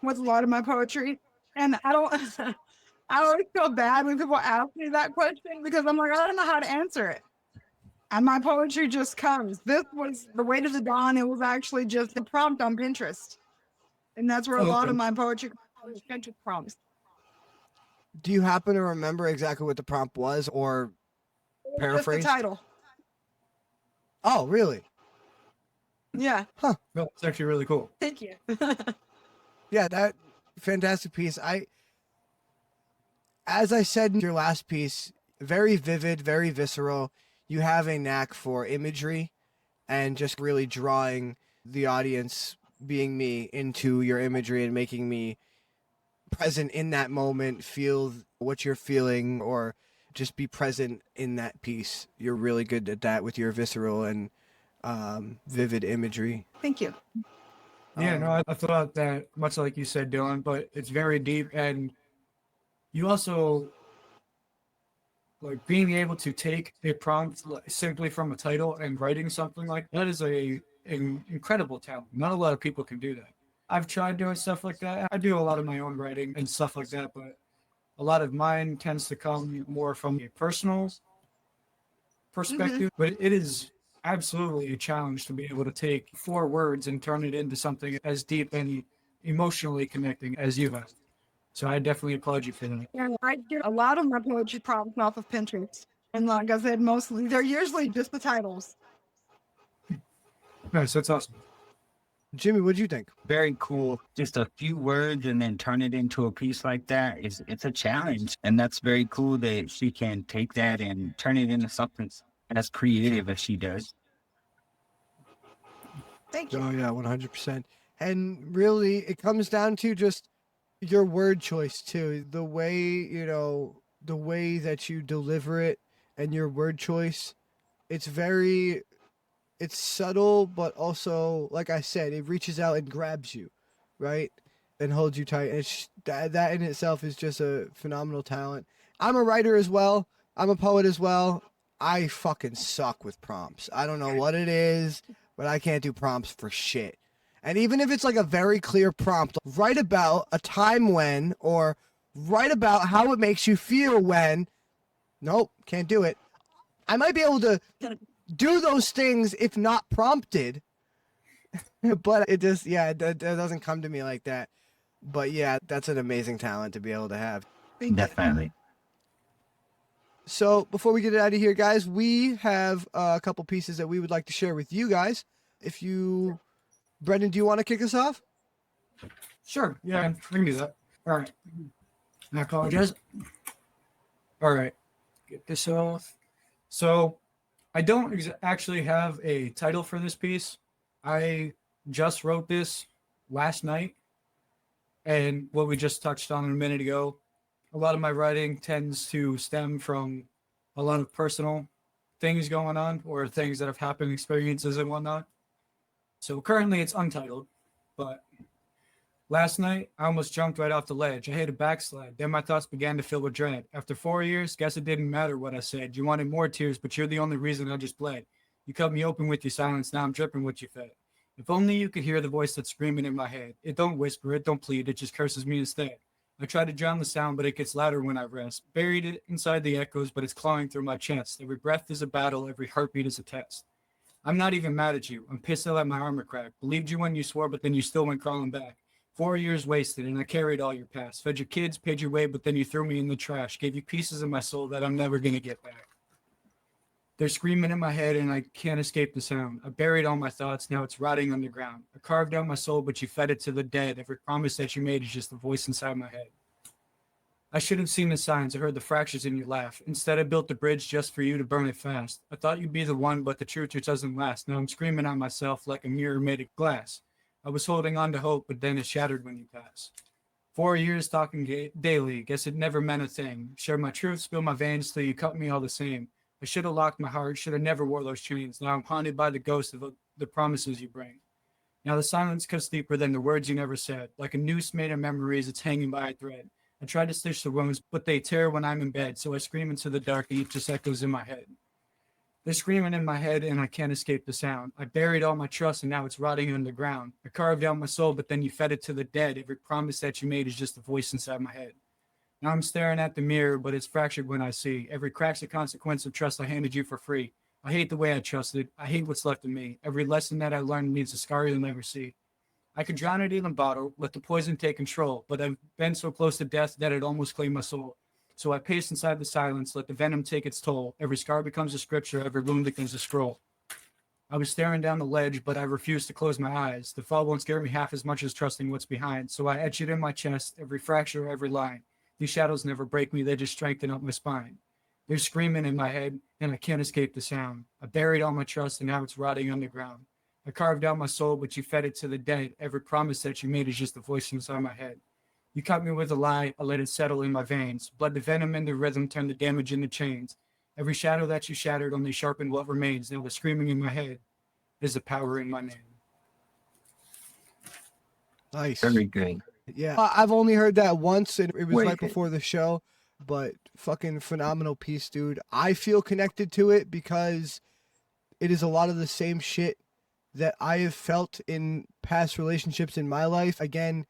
with a lot of my poetry. And I don't I always feel bad when people ask me that question because I'm like, I don't know how to answer it. And my poetry just comes. This was the weight of the dawn. It was actually just a prompt on Pinterest. And that's where a lot of my poetry comes from, Pinterest prompts. Do you happen to remember exactly what the prompt was or Just paraphrase? the title. Oh, really? Yeah. No, it's actually really cool. Thank you. Yeah, that fantastic piece. As I said in your last piece, very vivid, very visceral. You have a knack for imagery and just really drawing the audience, being me, into your imagery and making me present in that moment, feel what you're feeling, or just be present in that piece. You're really good at that with your visceral and vivid imagery. Thank you. Yeah, no, I thought that much like you said, Dylan, but it's very deep, and you also like being able to take a prompt simply from a title and writing something like that is an incredible talent. Not a lot of people can do that. I've tried doing stuff like that. I do a lot of my own writing and stuff like that, but a lot of mine tends to come more from a personal perspective. But it is absolutely a challenge to be able to take 4 words and turn it into something as deep and emotionally connecting as you have. So I definitely applaud you for that. And I get a lot of my poetry prompts off of Pinterest. And like I said, mostly they're usually just the titles. Nice, that's awesome. Jimmy, what'd you think? Very cool. Just a few words and then turn it into a piece like that. It's a challenge. And that's very cool that she can take that and turn it into something as creative as she does. Thank you. Oh yeah, 100%. And really, it comes down to just your word choice too. The way the way that you deliver it and your word choice. It's subtle, but also, like I said, it reaches out and grabs you, right, and holds you tight. It's that in itself is just a phenomenal talent. I'm a writer as well. I'm a poet as well. I fucking suck with prompts. I don't know what it is, but I can't do prompts for shit. And even if it's like a very clear prompt, write about a time when, or write about how it makes you feel when, nope, can't do it. I might be able to do those things if not prompted, but it just, yeah, it doesn't come to me like that. But yeah, that's an amazing talent to be able to have. Definitely. So before we get out of here, guys, we have a couple pieces that we would like to share with you guys. Brendan, do you want to kick us off? Sure. Yeah, I can do that. All right. I apologize. All right. Get this off. So I don't actually have a title for this piece. I just wrote this last night. And what we just touched on a minute ago, a lot of my writing tends to stem from a lot of personal things going on or things that have happened, experiences and whatnot. So currently it's untitled, but last night I almost jumped right off the ledge. I hit a backslide. Then my thoughts began to fill with dread. After 4 years, guess it didn't matter what I said. You wanted more tears, but you're the only reason I just bled. You cut me open with your silence. Now I'm dripping what you fed. If only you could hear the voice that's screaming in my head. It don't whisper, it don't plead, it just curses me instead. I try to drown the sound, but it gets louder when I rest. Buried it inside the echoes, but it's clawing through my chest. Every breath is a battle, every heartbeat is a test. I'm not even mad at you. I'm pissed I let my armor crack. Believed you when you swore, but then you still went crawling back. 4 years wasted, and I carried all your past. Fed your kids, paid your way, but then you threw me in the trash. Gave you pieces of my soul that I'm never going to get back. They're screaming in my head, and I can't escape the sound. I buried all my thoughts, now it's rotting underground. I carved out my soul, but you fed it to the dead. Every promise that you made is just a voice inside my head. I should have seen the signs. I heard the fractures in your laugh. Instead, I built the bridge just for you to burn it fast. I thought you'd be the one, but the truth just doesn't last. Now I'm screaming at myself like a mirror made of glass. I was holding on to hope, but then it shattered when you passed. 4 years talking daily. Guess it never meant a thing. Shared my truth, spilled my veins till you cut me all the same. I should have locked my heart, should have never wore those chains. Now I'm haunted by the ghost of the promises you bring. Now the silence cuts deeper than the words you never said. Like a noose made of memories, it's hanging by a thread. I try to stitch the wounds, but they tear when I'm in bed. So I scream into the dark and it just echoes in my head. They're screaming in my head and I can't escape the sound. I buried all my trust and now it's rotting underground. I carved out my soul, but then you fed it to the dead. Every promise that you made is just a voice inside my head. Now I'm staring at the mirror, but it's fractured when I see. Every crack's a consequence of trust I handed you for free. I hate the way I trusted. I hate what's left of me. Every lesson that I learned needs a scar you'll never see. I could drown it in a bottle, let the poison take control, but I've been so close to death that it almost claimed my soul. So I pace inside the silence, let the venom take its toll. Every scar becomes a scripture, every wound becomes a scroll. I was staring down the ledge, but I refused to close my eyes. The fall won't scare me half as much as trusting what's behind. So I etch it in my chest, every fracture, every line. These shadows never break me, they just strengthen up my spine. They're screaming in my head, and I can't escape the sound. I buried all my trust, and now it's rotting underground. I carved out my soul, but you fed it to the dead. Every promise that you made is just a voice inside my head. You cut me with a lie, I let it settle in my veins. Bled the venom into rhythm, turned the damage into chains. Every shadow that you shattered only sharpened what remains. Now the screaming in my head is the power in my name. Nice. Very good. Yeah, I've only heard that once, and it was Wait. right before the show. But fucking phenomenal piece, dude. I feel connected to it because it is a lot of the same shit that I have felt in past relationships in my life. Again,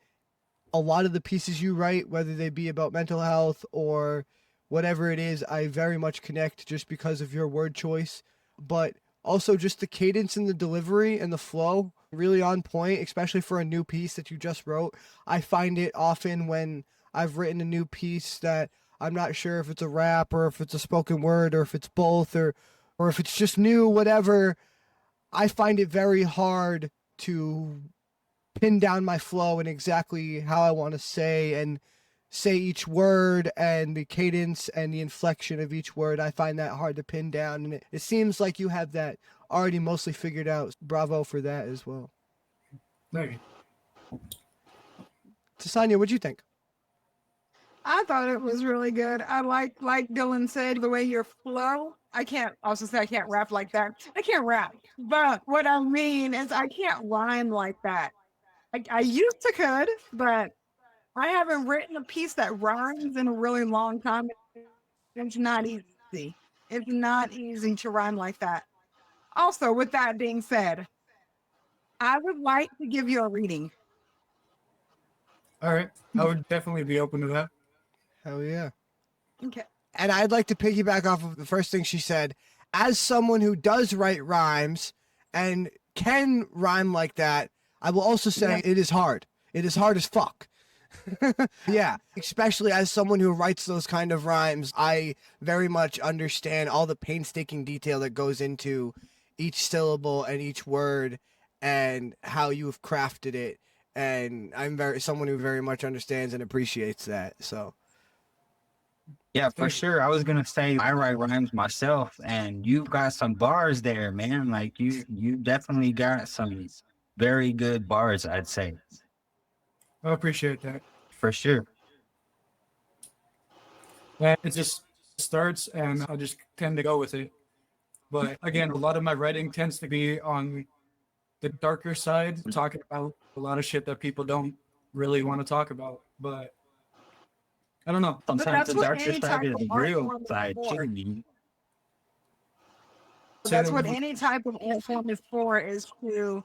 a lot of the pieces you write, whether they be about mental health or whatever it is, I very much connect just because of your word choice. But also just the cadence and the delivery and the flow, really on point, especially for a new piece that you just wrote. I find it often when I've written a new piece that I'm not sure if it's a rap or if it's a spoken word or if it's both or if it's just new, whatever. I find it very hard to pin down my flow and exactly how I want to say each word and the cadence and the inflection of each word. I find that hard to pin down, and it seems like you have that already mostly figured out. Bravo for that as well. Thank you. Tasanya, what'd you think? I thought it was really good. I like Dylan said, the way your flow. I can't also say I can't rap like that. I can't rap. But what I mean is I can't rhyme like that. I used to could, but I haven't written a piece that rhymes in a really long time. It's not easy. It's not easy to rhyme like that. Also, with that being said, I would like to give you a reading. All right. I would definitely be open to that. Hell yeah. Okay. And I'd like to piggyback off of the first thing she said. As someone who does write rhymes and can rhyme like that, I will also say it is hard. It is hard as fuck. Yeah, especially as someone who writes those kind of rhymes, I very much understand all the painstaking detail that goes into each syllable and each word and how you have crafted it. And I'm someone who very much understands and appreciates that. So Yeah, for sure. I was gonna say I write rhymes myself, and you've got some bars there, man. Like you definitely got some very good bars, I'd say. I appreciate that. For sure. And it just starts and I just tend to go with it. But again, a lot of my writing tends to be on the darker side, talking about a lot of shit that people don't really want to talk about. But I don't know. But Sometimes that's the what darker any side type is of the art real form is side for. too. That's what any type of art form is for, is to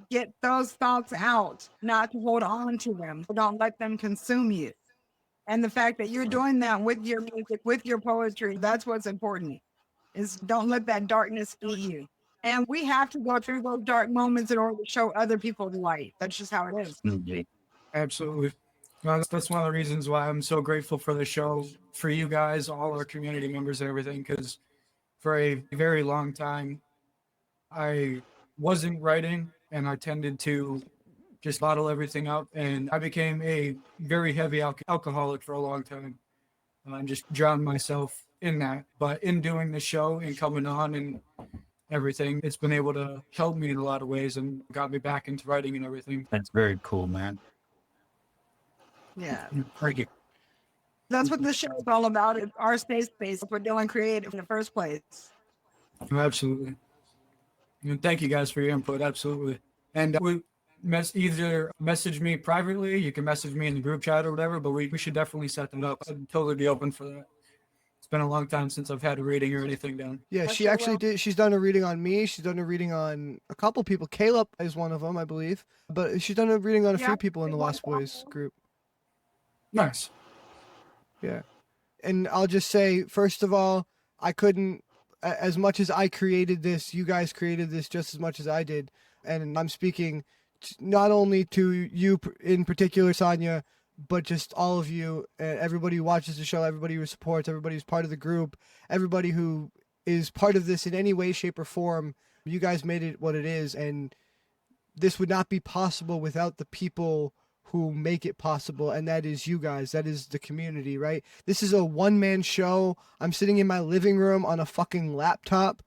get those thoughts out, not to hold on to them. Don't let them consume you. And the fact that you're doing that with your music, with your poetry, that's what's important. Is don't let that darkness eat you. And we have to go through those dark moments in order to show other people the light. That's just how it is. Mhm. Absolutely. Well, that's one of the reasons why I'm so grateful for the show, for you guys, all our community members and everything, because for a very long time, I wasn't writing and I tended to just bottle everything up. And I became a very heavy alcoholic for a long time. And I just drowned myself in that. But in doing the show and coming on and everything, it's been able to help me in a lot of ways and got me back into writing and everything. That's very cool, man. Yeah. Thank you. That's what this show is all about. It's our safe space. We're doing creative in the first place. Absolutely. And thank you guys for your input. Absolutely. And either message me privately, you can message me in the group chat or whatever, but we should definitely set that up. I'd totally be open for that. It's been a long time since I've had a reading or anything done. Yeah, That's she so actually well. did. She's done a reading on me. She's done a reading on a couple people. Caleb is one of them, I believe. But she's done a reading on a Yeah, few people in the one Lost Boys group. Nice. Yeah. And I'll just say, first of all, I couldn't, as much as I created this, you guys created this just as much as I did. And I'm speaking not only to you in particular, Sonia, but just all of you, everybody who watches the show, everybody who supports, everybody who's part of the group, everybody who is part of this in any way, shape, or form. You guys made it what it is. And this would not be possible without the people who make it possible, and that is you guys. That is the community, right? This is a one-man show. I'm sitting in my living room on a fucking laptop.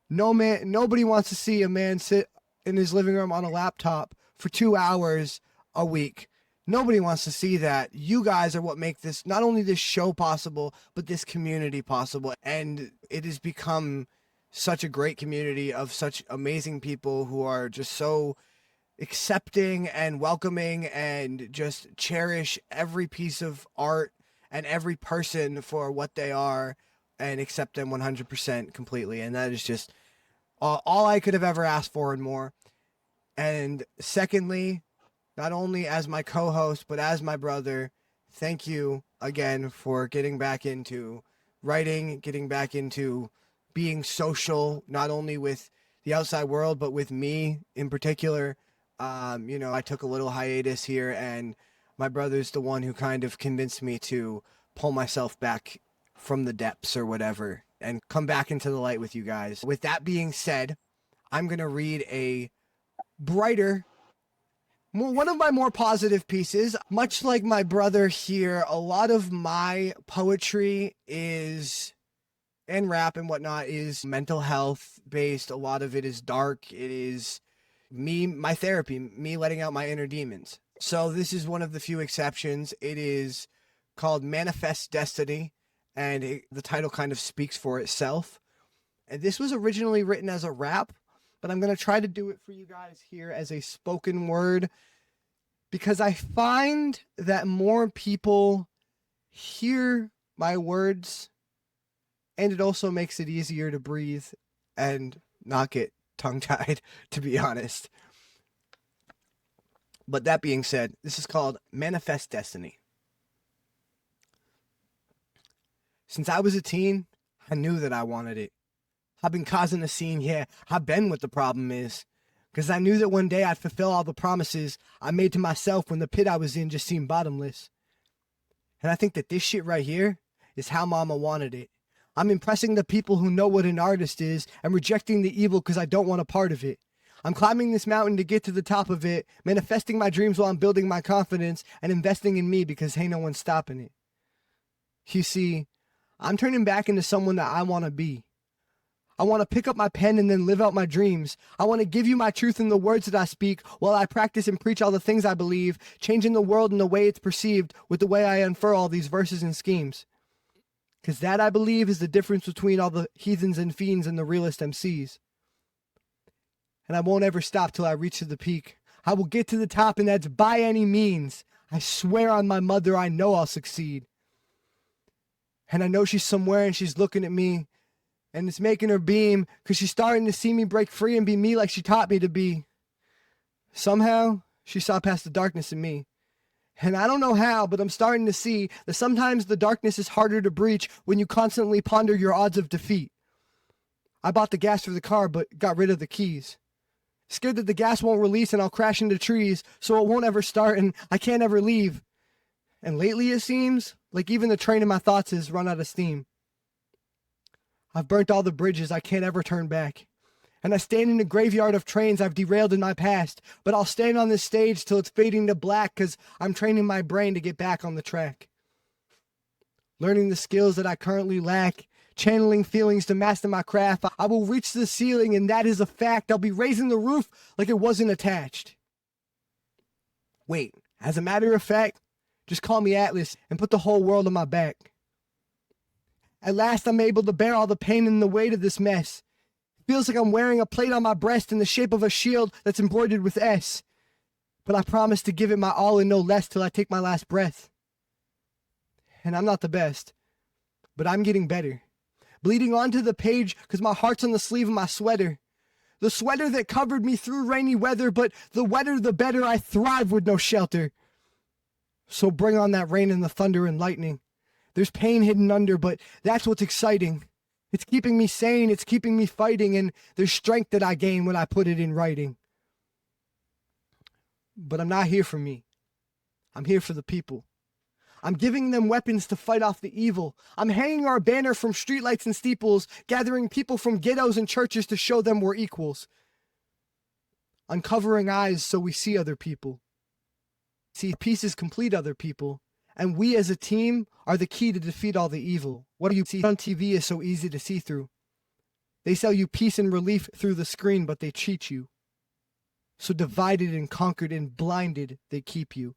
Nobody wants to see a man sit in his living room on a laptop for 2 hours a week. Nobody wants to see that. You guys are what make this, not only this show possible, but this community possible. And it has become such a great community of such amazing people who are just so accepting and welcoming and just cherish every piece of art and every person for what they are and accept them 100% completely. And that is just all I could have ever asked for and more. And secondly, not only as my co-host, but as my brother, thank you again for getting back into writing, getting back into being social, not only with the outside world, but with me in particular. I took a little hiatus here, and my brother's the one who kind of convinced me to pull myself back from the depths or whatever and come back into the light with you guys. With that being said, I'm going to read a brighter, one of my more positive pieces. Much like my brother here, a lot of my poetry is, and rap and whatnot, is mental health based. A lot of it is dark. It is me, my therapy, me letting out my inner demons. So this is one of the few exceptions. It is called Manifest Destiny, and the title kind of speaks for itself. And this was originally written as a rap, but I'm going to try to do it for you guys here as a spoken word, because I find that more people hear my words, and it also makes it easier to breathe and not get tongue-tied, to be honest. But that being said, this is called Manifest Destiny. Since I was a teen, I knew that I wanted it. I've been causing a scene, yeah, I've been what the problem is. Because I knew that one day I'd fulfill all the promises I made to myself when the pit I was in just seemed bottomless. And I think that this shit right here is how mama wanted it. I'm impressing the people who know what an artist is and rejecting the evil because I don't want a part of it. I'm climbing this mountain to get to the top of it, manifesting my dreams while I'm building my confidence and investing in me because ain't no one stopping it. You see, I'm turning back into someone that I want to be. I want to pick up my pen and then live out my dreams. I want to give you my truth in the words that I speak while I practice and preach all the things I believe, changing the world in the way it's perceived with the way I unfurl all these verses and schemes. Because that, I believe, is the difference between all the heathens and fiends and the realest MCs. and I won't ever stop till I reach to the peak. I will get to the top, and that's by any means. I swear on my mother, I know I'll succeed. And I know she's somewhere and she's looking at me, and it's making her beam because she's starting to see me break free and be me like she taught me to be. Somehow, she saw past the darkness in me. And I don't know how, but I'm starting to see that sometimes the darkness is harder to breach when you constantly ponder your odds of defeat. I bought the gas for the car, but got rid of the keys. Scared that the gas won't release and I'll crash into trees, so it won't ever start and I can't ever leave. And lately it seems like even the train in my thoughts has run out of steam. I've burnt all the bridges, I can't ever turn back. And I stand in a graveyard of trains I've derailed in my past, but I'll stand on this stage till it's fading to black because I'm training my brain to get back on the track. Learning the skills that I currently lack, channeling feelings to master my craft. I will reach the ceiling, and that is a fact. I'll be raising the roof like it wasn't attached. Wait, as a matter of fact, just call me Atlas and put the whole world on my back. At last I'm able to bear all the pain and the weight of this mess. Feels like I'm wearing a plate on my breast in the shape of a shield that's embroidered with S. But I promise to give it my all and no less till I take my last breath. And I'm not the best, but I'm getting better. Bleeding onto the page because my heart's on the sleeve of my sweater. The sweater that covered me through rainy weather, but the wetter the better. I thrive with no shelter. So bring on that rain and the thunder and lightning. There's pain hidden under, but that's what's exciting. It's keeping me sane, it's keeping me fighting, and there's strength that I gain when I put it in writing. But I'm not here for me. I'm here for the people. I'm giving them weapons to fight off the evil. I'm hanging our banner from streetlights and steeples, gathering people from ghettos and churches to show them we're equals. Uncovering eyes so we see other people. See, pieces complete other people. And we as a team are the key to defeat all the evil. What you see on TV is so easy to see through. They sell you peace and relief through the screen, but they cheat you. So divided and conquered and blinded, they keep you.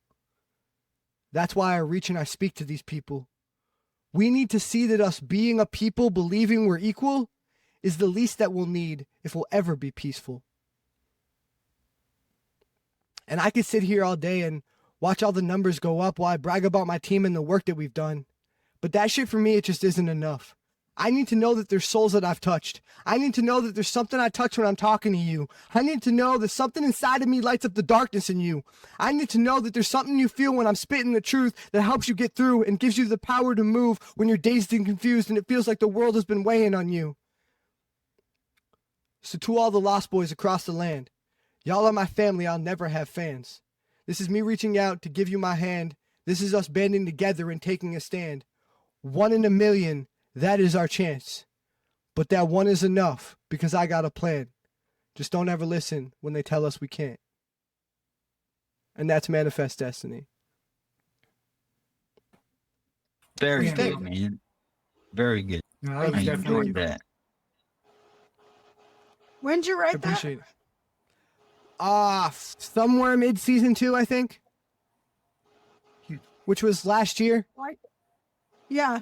That's why I reach and I speak to these people. We need to see that us being a people believing we're equal is the least that we'll need if we'll ever be peaceful. And I could sit here all day and watch all the numbers go up while I brag about my team and the work that we've done. But that shit for me, it just isn't enough. I need to know that there's souls that I've touched. I need to know that there's something I touch when I'm talking to you. I need to know that something inside of me lights up the darkness in you. I need to know that there's something you feel when I'm spitting the truth that helps you get through and gives you the power to move when you're dazed and confused and it feels like the world has been weighing on you. So to all the Lost Boys across the land, y'all are my family, I'll never have fans. This is me reaching out to give you my hand. This is us banding together and taking a stand. 1 in a million, that is our chance. But that one is enough because I got a plan. Just don't ever listen when they tell us we can't. And that's Manifest Destiny. Very Yeah. good, man. Very good. No, I that I was definitely enjoyed that. When did you I write that? appreciate it. Somewhere mid-season 2, I think. Which was last year. Yeah.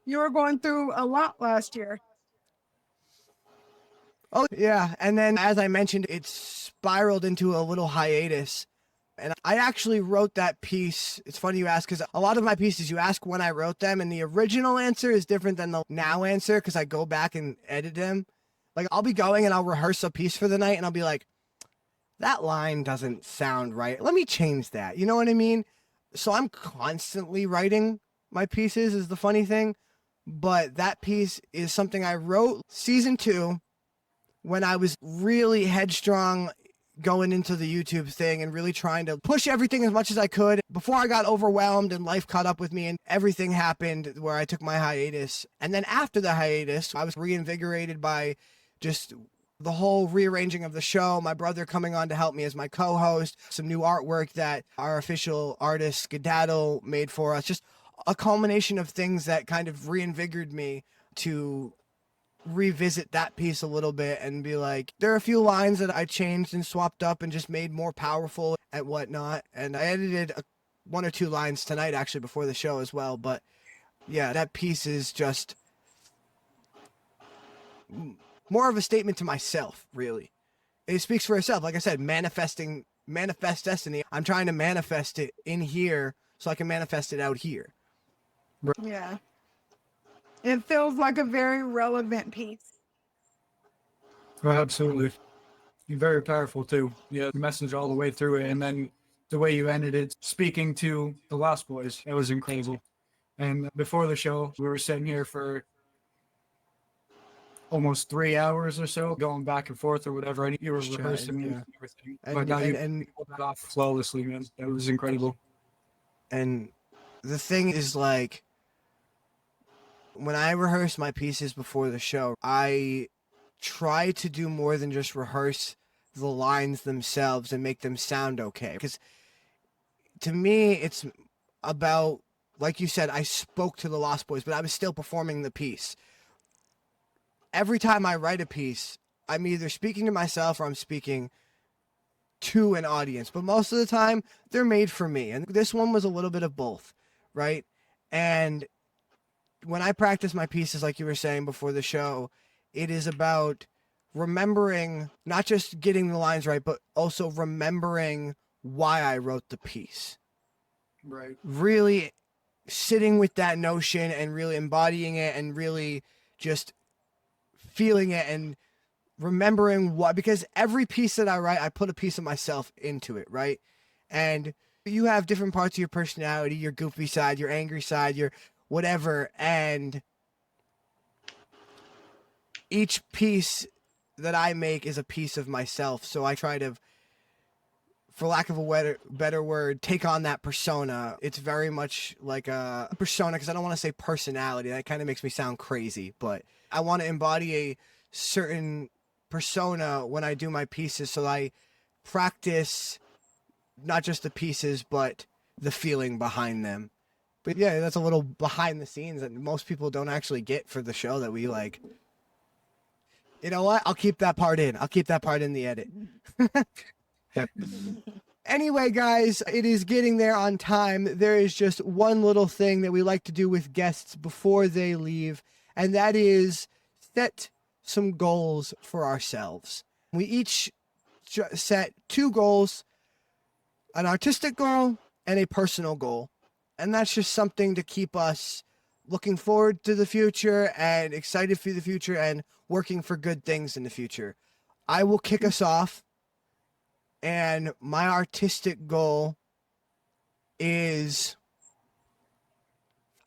You were going through a lot last year. Oh, yeah. And then, as I mentioned, it spiraled into a little hiatus. And I actually wrote that piece. It's funny you ask, because a lot of my pieces, you ask when I wrote them, and the original answer is different than the now answer, because I go back and edit them. Like, I'll be going and I'll rehearse a piece for the night, and I'll be like, that line doesn't sound right. Let me change that. You know what I mean? So I'm constantly writing my pieces is the funny thing. But that piece is something I wrote season 2 when I was really headstrong going into the YouTube thing and really trying to push everything as much as I could before I got overwhelmed and life caught up with me and everything happened where I took my hiatus. And then after the hiatus, I was reinvigorated by just the whole rearranging of the show, my brother coming on to help me as my co-host, some new artwork that our official artist Skedaddle made for us, just a culmination of things that kind of reinvigorated me to revisit that piece a little bit and be like, there are a few lines that I changed and swapped up and just made more powerful and whatnot. And I edited 1 or 2 lines tonight actually before the show as well. But yeah, that piece is just more of a statement to myself, really. it speaks for itself. Like I said, manifest destiny. I'm trying to manifest it in here so I can manifest it out here. Yeah. It feels like a very relevant piece. Well, absolutely. You're very powerful too. Yeah, the message all the way through it, and then the way you ended it, speaking to the Lost Boys, it was incredible. And before the show, we were sitting here for almost 3 hours or so, going back and forth or whatever. And you were Just rehearsing chatting, and everything, And- but now and- you pulled that off flawlessly, man. That was incredible. And the thing is, like, when I rehearse my pieces before the show, I try to do more than just rehearse the lines themselves and make them sound okay. Because to me, it's about, like you said, I spoke to the Lost Boys, but I was still performing the piece. Every time I write a piece, I'm either speaking to myself or I'm speaking to an audience, but most of the time they're made for me. And this one was a little bit of both, right? And when I practice my pieces, like you were saying before the show, it is about remembering, not just getting the lines right, but also remembering why I wrote the piece. Right. Really sitting with that notion and really embodying it and really just feeling it and remembering what, because every piece that I write, I put a piece of myself into it, right? And you have different parts of your personality, your goofy side, your angry side, your whatever, and each piece that I make is a piece of myself. So I try to, for lack of a better word, take on that persona. It's very much like a persona, because I don't want to say personality. That kind of makes me sound crazy, but I want to embody a certain persona when I do my pieces, so I practice not just the pieces, but the feeling behind them. But yeah, that's a little behind the scenes that most people don't actually get for the show that we like. You know what? I'll keep that part in. I'll keep that part in the edit. Anyway, guys, it is getting there on time. There is just one little thing that we like to do with guests before they leave, and that is set some goals for ourselves. We each set 2 goals, an artistic goal and a personal goal. And that's just something to keep us looking forward to the future and excited for the future and working for good things in the future. I will kick us off. And my artistic goal is,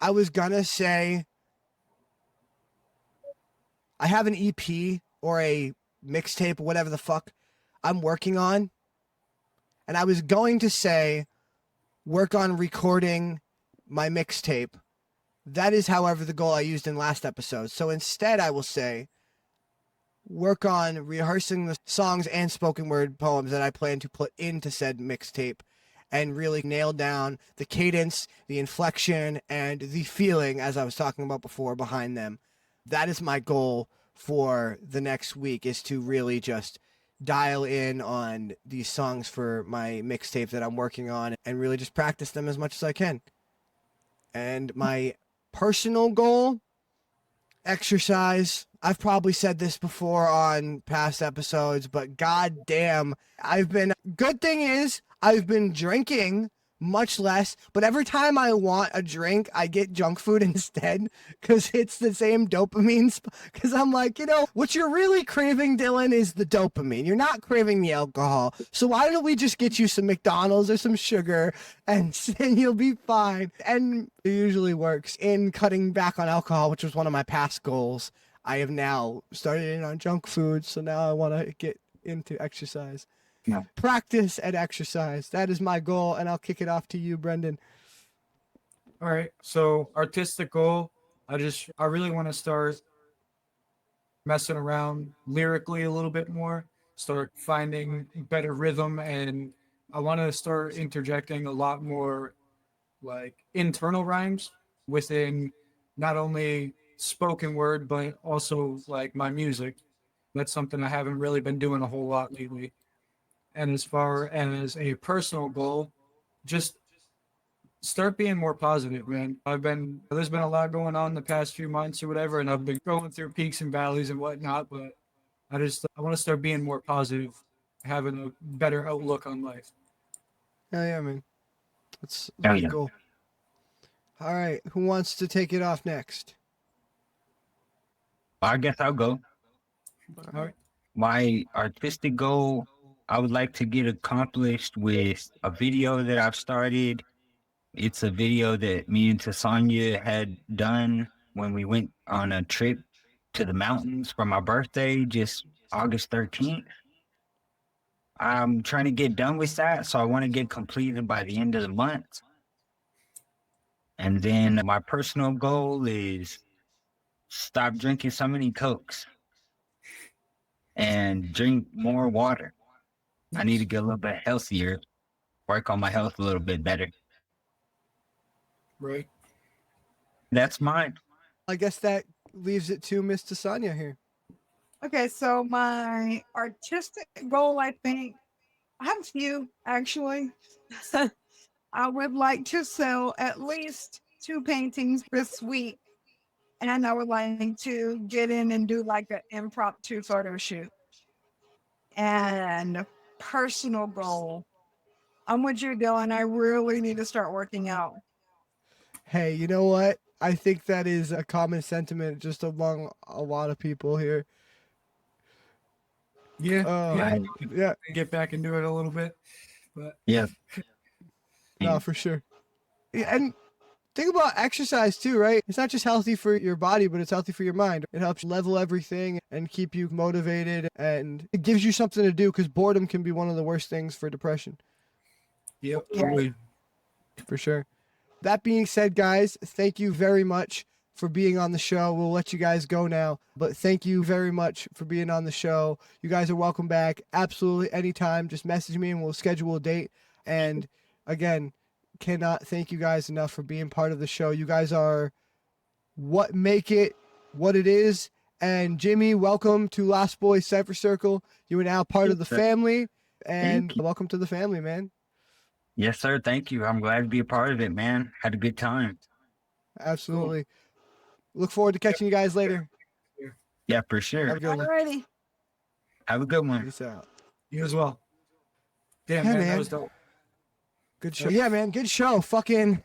I was gonna say, I have an EP or a mixtape, whatever the fuck I'm working on. And I was going to say, work on recording my mixtape. That is, however, the goal I used in last episode. So instead, I will say, work on rehearsing the songs and spoken word poems that I plan to put into said mixtape and really nail down the cadence, the inflection, and the feeling, as I was talking about before, behind them. That is my goal for the next week, is to really just dial in on these songs for my mixtape that I'm working on and really just practice them as much as I can. And my personal goal, exercise. I've probably said this before on past episodes, but goddamn, good thing is I've been drinking much less, but every time I want a drink, I get junk food instead, because it's the same dopamine. Because I'm like, what you're really craving, Dylan, is the dopamine. You're not craving the alcohol. So why don't we just get you some McDonald's or some sugar, and you'll be fine. And it usually works. In cutting back on alcohol, which was one of my past goals, I have now started in on junk food. So now I want to get into exercise. Yeah. Practice and exercise. That is my goal, and I'll kick it off to you, Brendan. All right. So artistic goal, I really want to start messing around lyrically a little bit more, start finding better rhythm, and I want to start interjecting a lot more like internal rhymes within not only spoken word but also like my music. That's something I haven't really been doing a whole lot lately. And as far as a personal goal, just start being more positive, man. There's been a lot going on the past few months or whatever, and I've been going through peaks and valleys and whatnot, but I want to start being more positive, having a better outlook on life. Hell yeah, man. That's Hell really yeah. cool. All right, who wants to take it off next? I guess I'll go. All right. My artistic goal, I would like to get accomplished with a video that I've started. It's a video that me and Tasanya had done when we went on a trip to the mountains for my birthday, just August 13th. I'm trying to get done with that, so I want to get completed by the end of the month. And then my personal goal is stop drinking so many Cokes and drink more water. I need to get a little bit healthier, work on my health a little bit better. Right. That's mine. I guess that leaves it to Miss Tasanya here. Okay, so my artistic goal, I think, I have a few actually. I would like to sell at least 2 paintings this week. And I would like to get in and do like an impromptu photo shoot. And personal goal, I'm with you, Dylan. I really need to start working out. Hey, you know what? I think that is a common sentiment just among a lot of people here. Yeah. Right. Yeah, Get back into it a little bit. But Yeah. no, for sure. Yeah, and think about exercise too, right? It's not just healthy for your body, but it's healthy for your mind. It helps level everything and keep you motivated, and it gives you something to do because boredom can be one of the worst things for depression. yep. Yeah. Totally. For sure. That being said, guys, thank you very much for being on the show. We'll let you guys go now, but thank you very much for being on the show. You guys are welcome back. Absolutely anytime. Just message me and we'll schedule a date. And again, cannot thank you guys enough for being part of the show. You guys are what make it what it is. And Jimmy, welcome to Lostboys Cypher Circle. You are now part of the family, and Thank you. welcome to the family, man. Yes, sir. Thank you. I'm glad to be a part of it, man. Had a good time. Absolutely. Look forward to catching you guys later. Yeah, for Have sure. a good one. Alrighty. Have a good one. Peace out. You as well. Damn, Yeah, man, man. that was dope. Good show. Yeah, man. Good show. Fucking.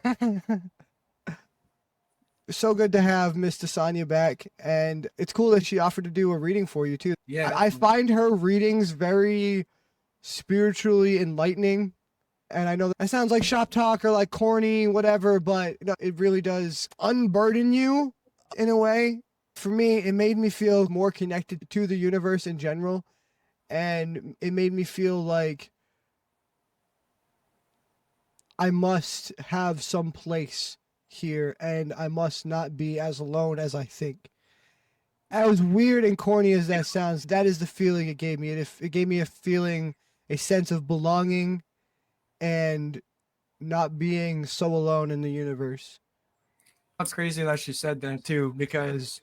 So good to have Miss Tasanya back. And it's cool that she offered to do a reading for you, too. Yeah. I find her readings very spiritually enlightening. And I know that sounds like shop talk or like corny, whatever, but you know, it really does unburden you in a way. For me, it made me feel more connected to the universe in general. And it made me feel like I must have some place here and I must not be as alone as I think. As weird and corny as that sounds, that is the feeling it gave me. It gave me a feeling, a sense of belonging and not being so alone in the universe. That's crazy that she said that too, because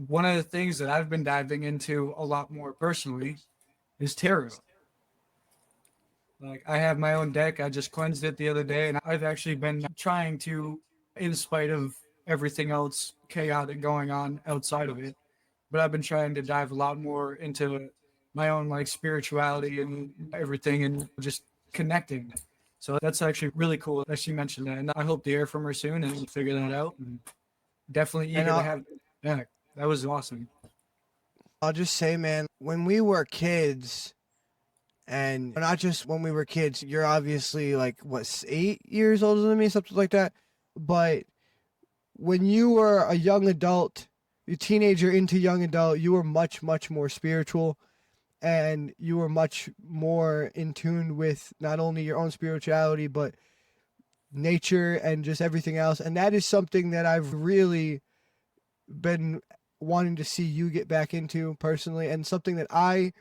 one of the things that I've been diving into a lot more personally is tarot. Like, I have my own deck. I just cleansed it the other day, and I've actually been trying to, in spite of everything else chaotic going on outside of it, but I've been trying to dive a lot more into my own like spirituality and everything and just connecting. So that's actually really cool that she mentioned that. And I hope to hear from her soon and figure that out. And definitely eager to have it back. That was awesome. I'll just say, man, when we were kids, and not just when we were kids, you're obviously like, what, 8 years older than me, something like that. But when you were a young adult, a teenager into young adult, you were much, much more spiritual. And you were much more in tune with not only your own spirituality, but nature and just everything else. And that is something that I've really been wanting to see you get back into personally, and something that I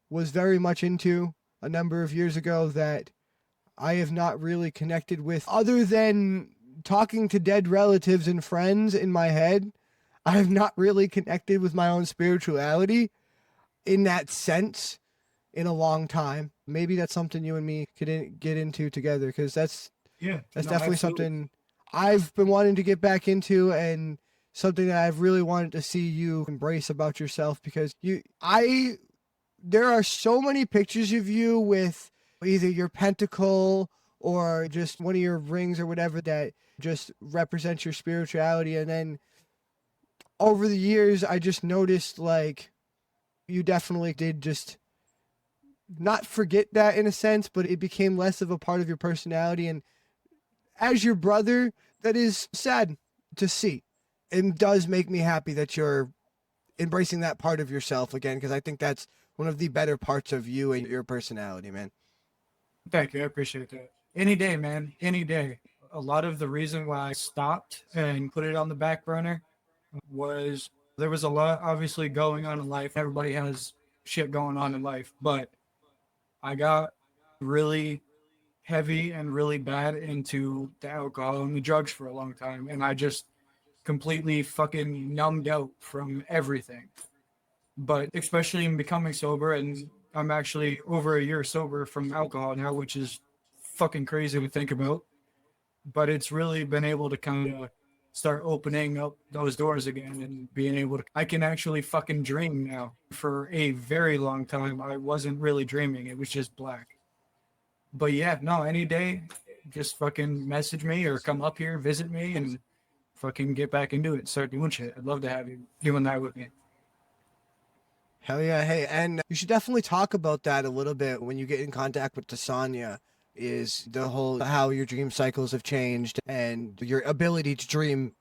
was very much into a number of years ago that I have not really connected with, other than talking to dead relatives and friends in my head. I have not really connected with my own spirituality in that sense in a long time. Maybe that's something you and me could get into together, because that's definitely something I've been wanting to get back into and something that I've really wanted to see you embrace about yourself, because there are so many pictures of you with either your pentacle or just one of your rings or whatever that just represents your spirituality. And then over the years, I just noticed like you definitely did just not forget that in a sense, but it became less of a part of your personality. And as your brother, that is sad to see. It does make me happy that you're embracing that part of yourself again, because I think that's one of the better parts of you and your personality, man. Thank you. I appreciate that. Any day, man. Any day. A lot of the reason why I stopped and put it on the back burner was there was a lot obviously going on in life. Everybody has shit going on in life, but I got really heavy and really bad into the alcohol and the drugs for a long time. And I just completely fucking numbed out from everything. But especially in becoming sober, and I'm actually over a year sober from alcohol now, which is fucking crazy to think about. But it's really been able to kind of start opening up those doors again and being able to, I can actually fucking dream now. For a very long time, I wasn't really dreaming. It was just black. But yeah, no, any day, just fucking message me or come up here, visit me, and fucking get back into it, start doing shit. I'd love to have you doing that with me. Hell yeah. Hey, and you should definitely talk about that a little bit when you get in contact with Tasanya, is the whole how your dream cycles have changed and your ability to dream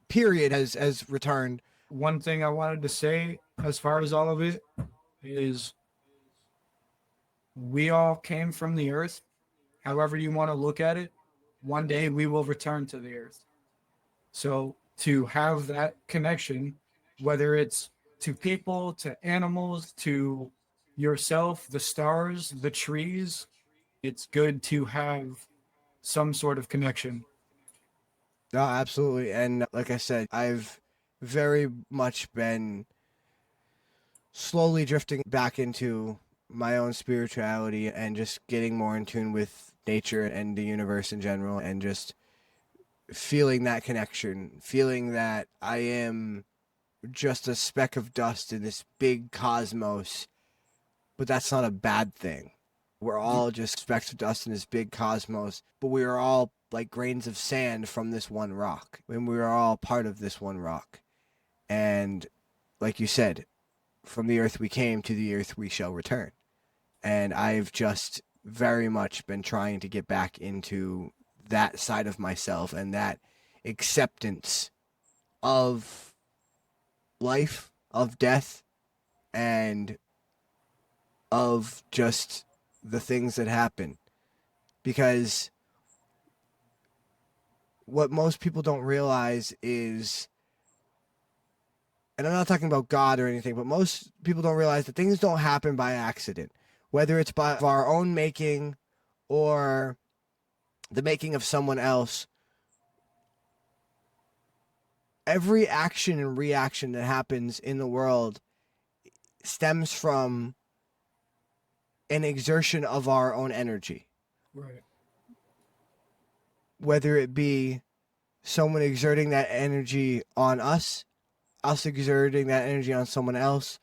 period has returned. One thing I wanted to say as far as all of it is we all came from the earth. However you want to look at it, one day we will return to the earth. So to have that connection, whether it's to people, to animals, to yourself, the stars, the trees, it's good to have some sort of connection. No, absolutely. And like I said, I've very much been slowly drifting back into my own spirituality and just getting more in tune with nature and the universe in general, and just feeling that connection, feeling that I am just a speck of dust in this big cosmos, but that's not a bad thing. We're all just specks of dust in this big cosmos, but we are all like grains of sand from this one rock, and we are all part of this one rock. And like you said, from the earth we came, to the earth we shall return. And I've just very much been trying to get back into that side of myself and that acceptance of life, of death, and of just the things that happen. Because what most people don't realize is, and I'm not talking about God or anything, but most people don't realize that things don't happen by accident, whether it's by our own making or the making of someone else. Every action and reaction that happens in the world stems from an exertion of our own energy. Right. Whether it be someone exerting that energy on us exerting that energy on someone else,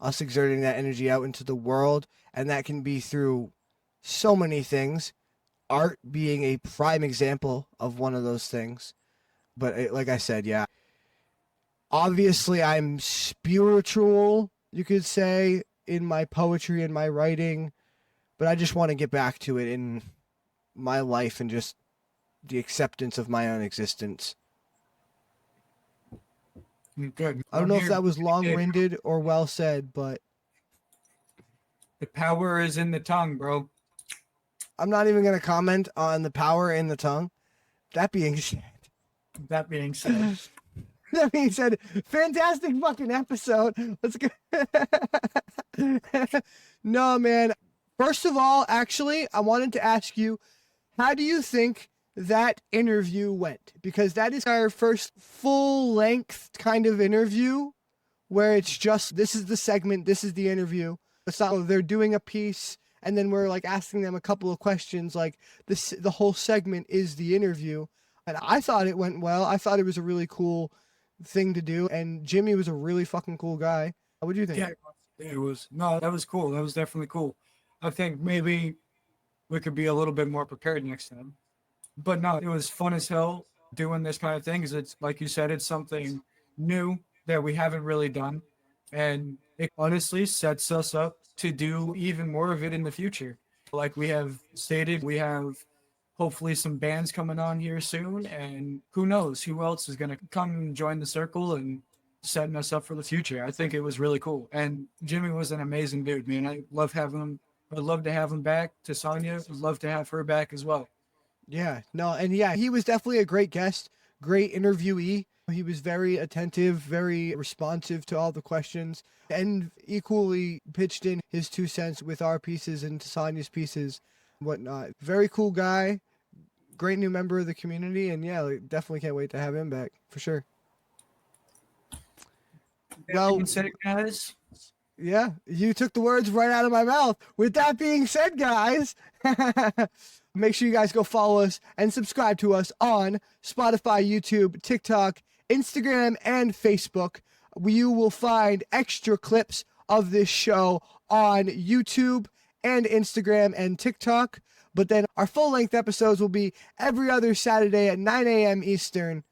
us exerting that energy out into the world. And that can be through so many things, art being a prime example of one of those things. But like I said, yeah, obviously I'm spiritual, you could say, in my poetry and my writing, but I just want to get back to it in my life and just the acceptance of my own existence. Good. I don't know if that was long-winded or well said, but the power is in the tongue, bro. I'm not even going to comment on the power in the tongue. That being said, That being said, fantastic fucking episode. Let's go. No, man. First of all, actually, I wanted to ask you, how do you think that interview went? Because that is our first full length kind of interview where it's just, this is the segment, this is the interview. It's not, they're doing a piece and then we're like asking them a couple of questions. Like the whole segment is the interview. And I thought it went well. I thought it was a really cool thing to do. And Jimmy was a really fucking cool guy. What do you think? Yeah, it was. No, that was cool. That was definitely cool. I think maybe we could be a little bit more prepared next time. But no, it was fun as hell doing this kind of thing. 'Cause it's like you said, it's something new that we haven't really done, and it honestly sets us up to do even more of it in the future. Like we have stated, we have hopefully some bands coming on here soon, and who knows who else is gonna come and join the circle and setting us up for the future. I think it was really cool, and Jimmy was an amazing dude, man. I love having him. I'd love to have him back. To Sonia, I'd love to have her back as well. Yeah, no, and yeah, he was definitely a great guest, great interviewee. He was very attentive, very responsive to all the questions, and equally pitched in his 2 cents with our pieces and Sonia's pieces, and whatnot. Very cool guy, great new member of the community, and yeah, like, definitely can't wait to have him back for sure. Well, Said it, guys. yeah, you took the words right out of my mouth. With that being said, guys, make sure you guys go follow us and subscribe to us on Spotify, YouTube, TikTok, Instagram, and Facebook. You will find extra clips of this show on YouTube and Instagram and TikTok. But then our full-length episodes will be every other Saturday at 9 a.m. Eastern.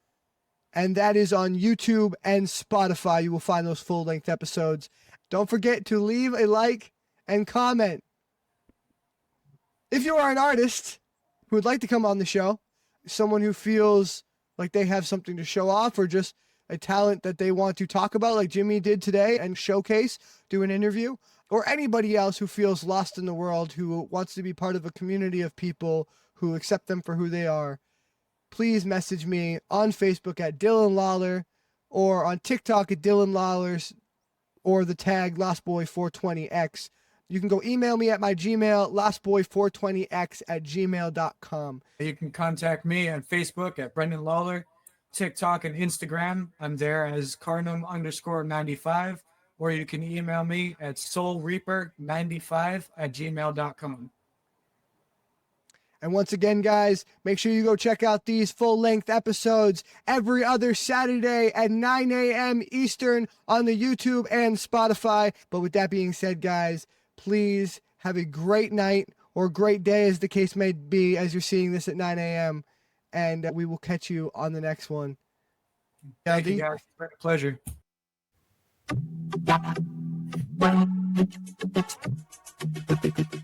And that is on YouTube and Spotify. You will find those full-length episodes. Don't forget to leave a like and comment. If you are an artist who would like to come on the show, someone who feels like they have something to show off, or just a talent that they want to talk about, like Jimmy did today, and showcase, do an interview, or anybody else who feels lost in the world, who wants to be part of a community of people who accept them for who they are, please message me on Facebook at Dylan Lawler, or on TikTok at Dylan Lawlers, or the tag LostBoy420X. You can go email me at my Gmail, lostboy420x@gmail.com. You can contact me on Facebook at Brendan Lawler, TikTok and Instagram. I'm there as Carnum_95, or you can email me at soulreaper95@gmail.com. And once again, guys, make sure you go check out these full-length episodes every other Saturday at 9 a.m. Eastern on the YouTube and Spotify. But with that being said, guys, please have a great night, or great day as the case may be, as you're seeing this at 9 a.m. And we will catch you on the next one. Thank you, guys. Pleasure. Thank you.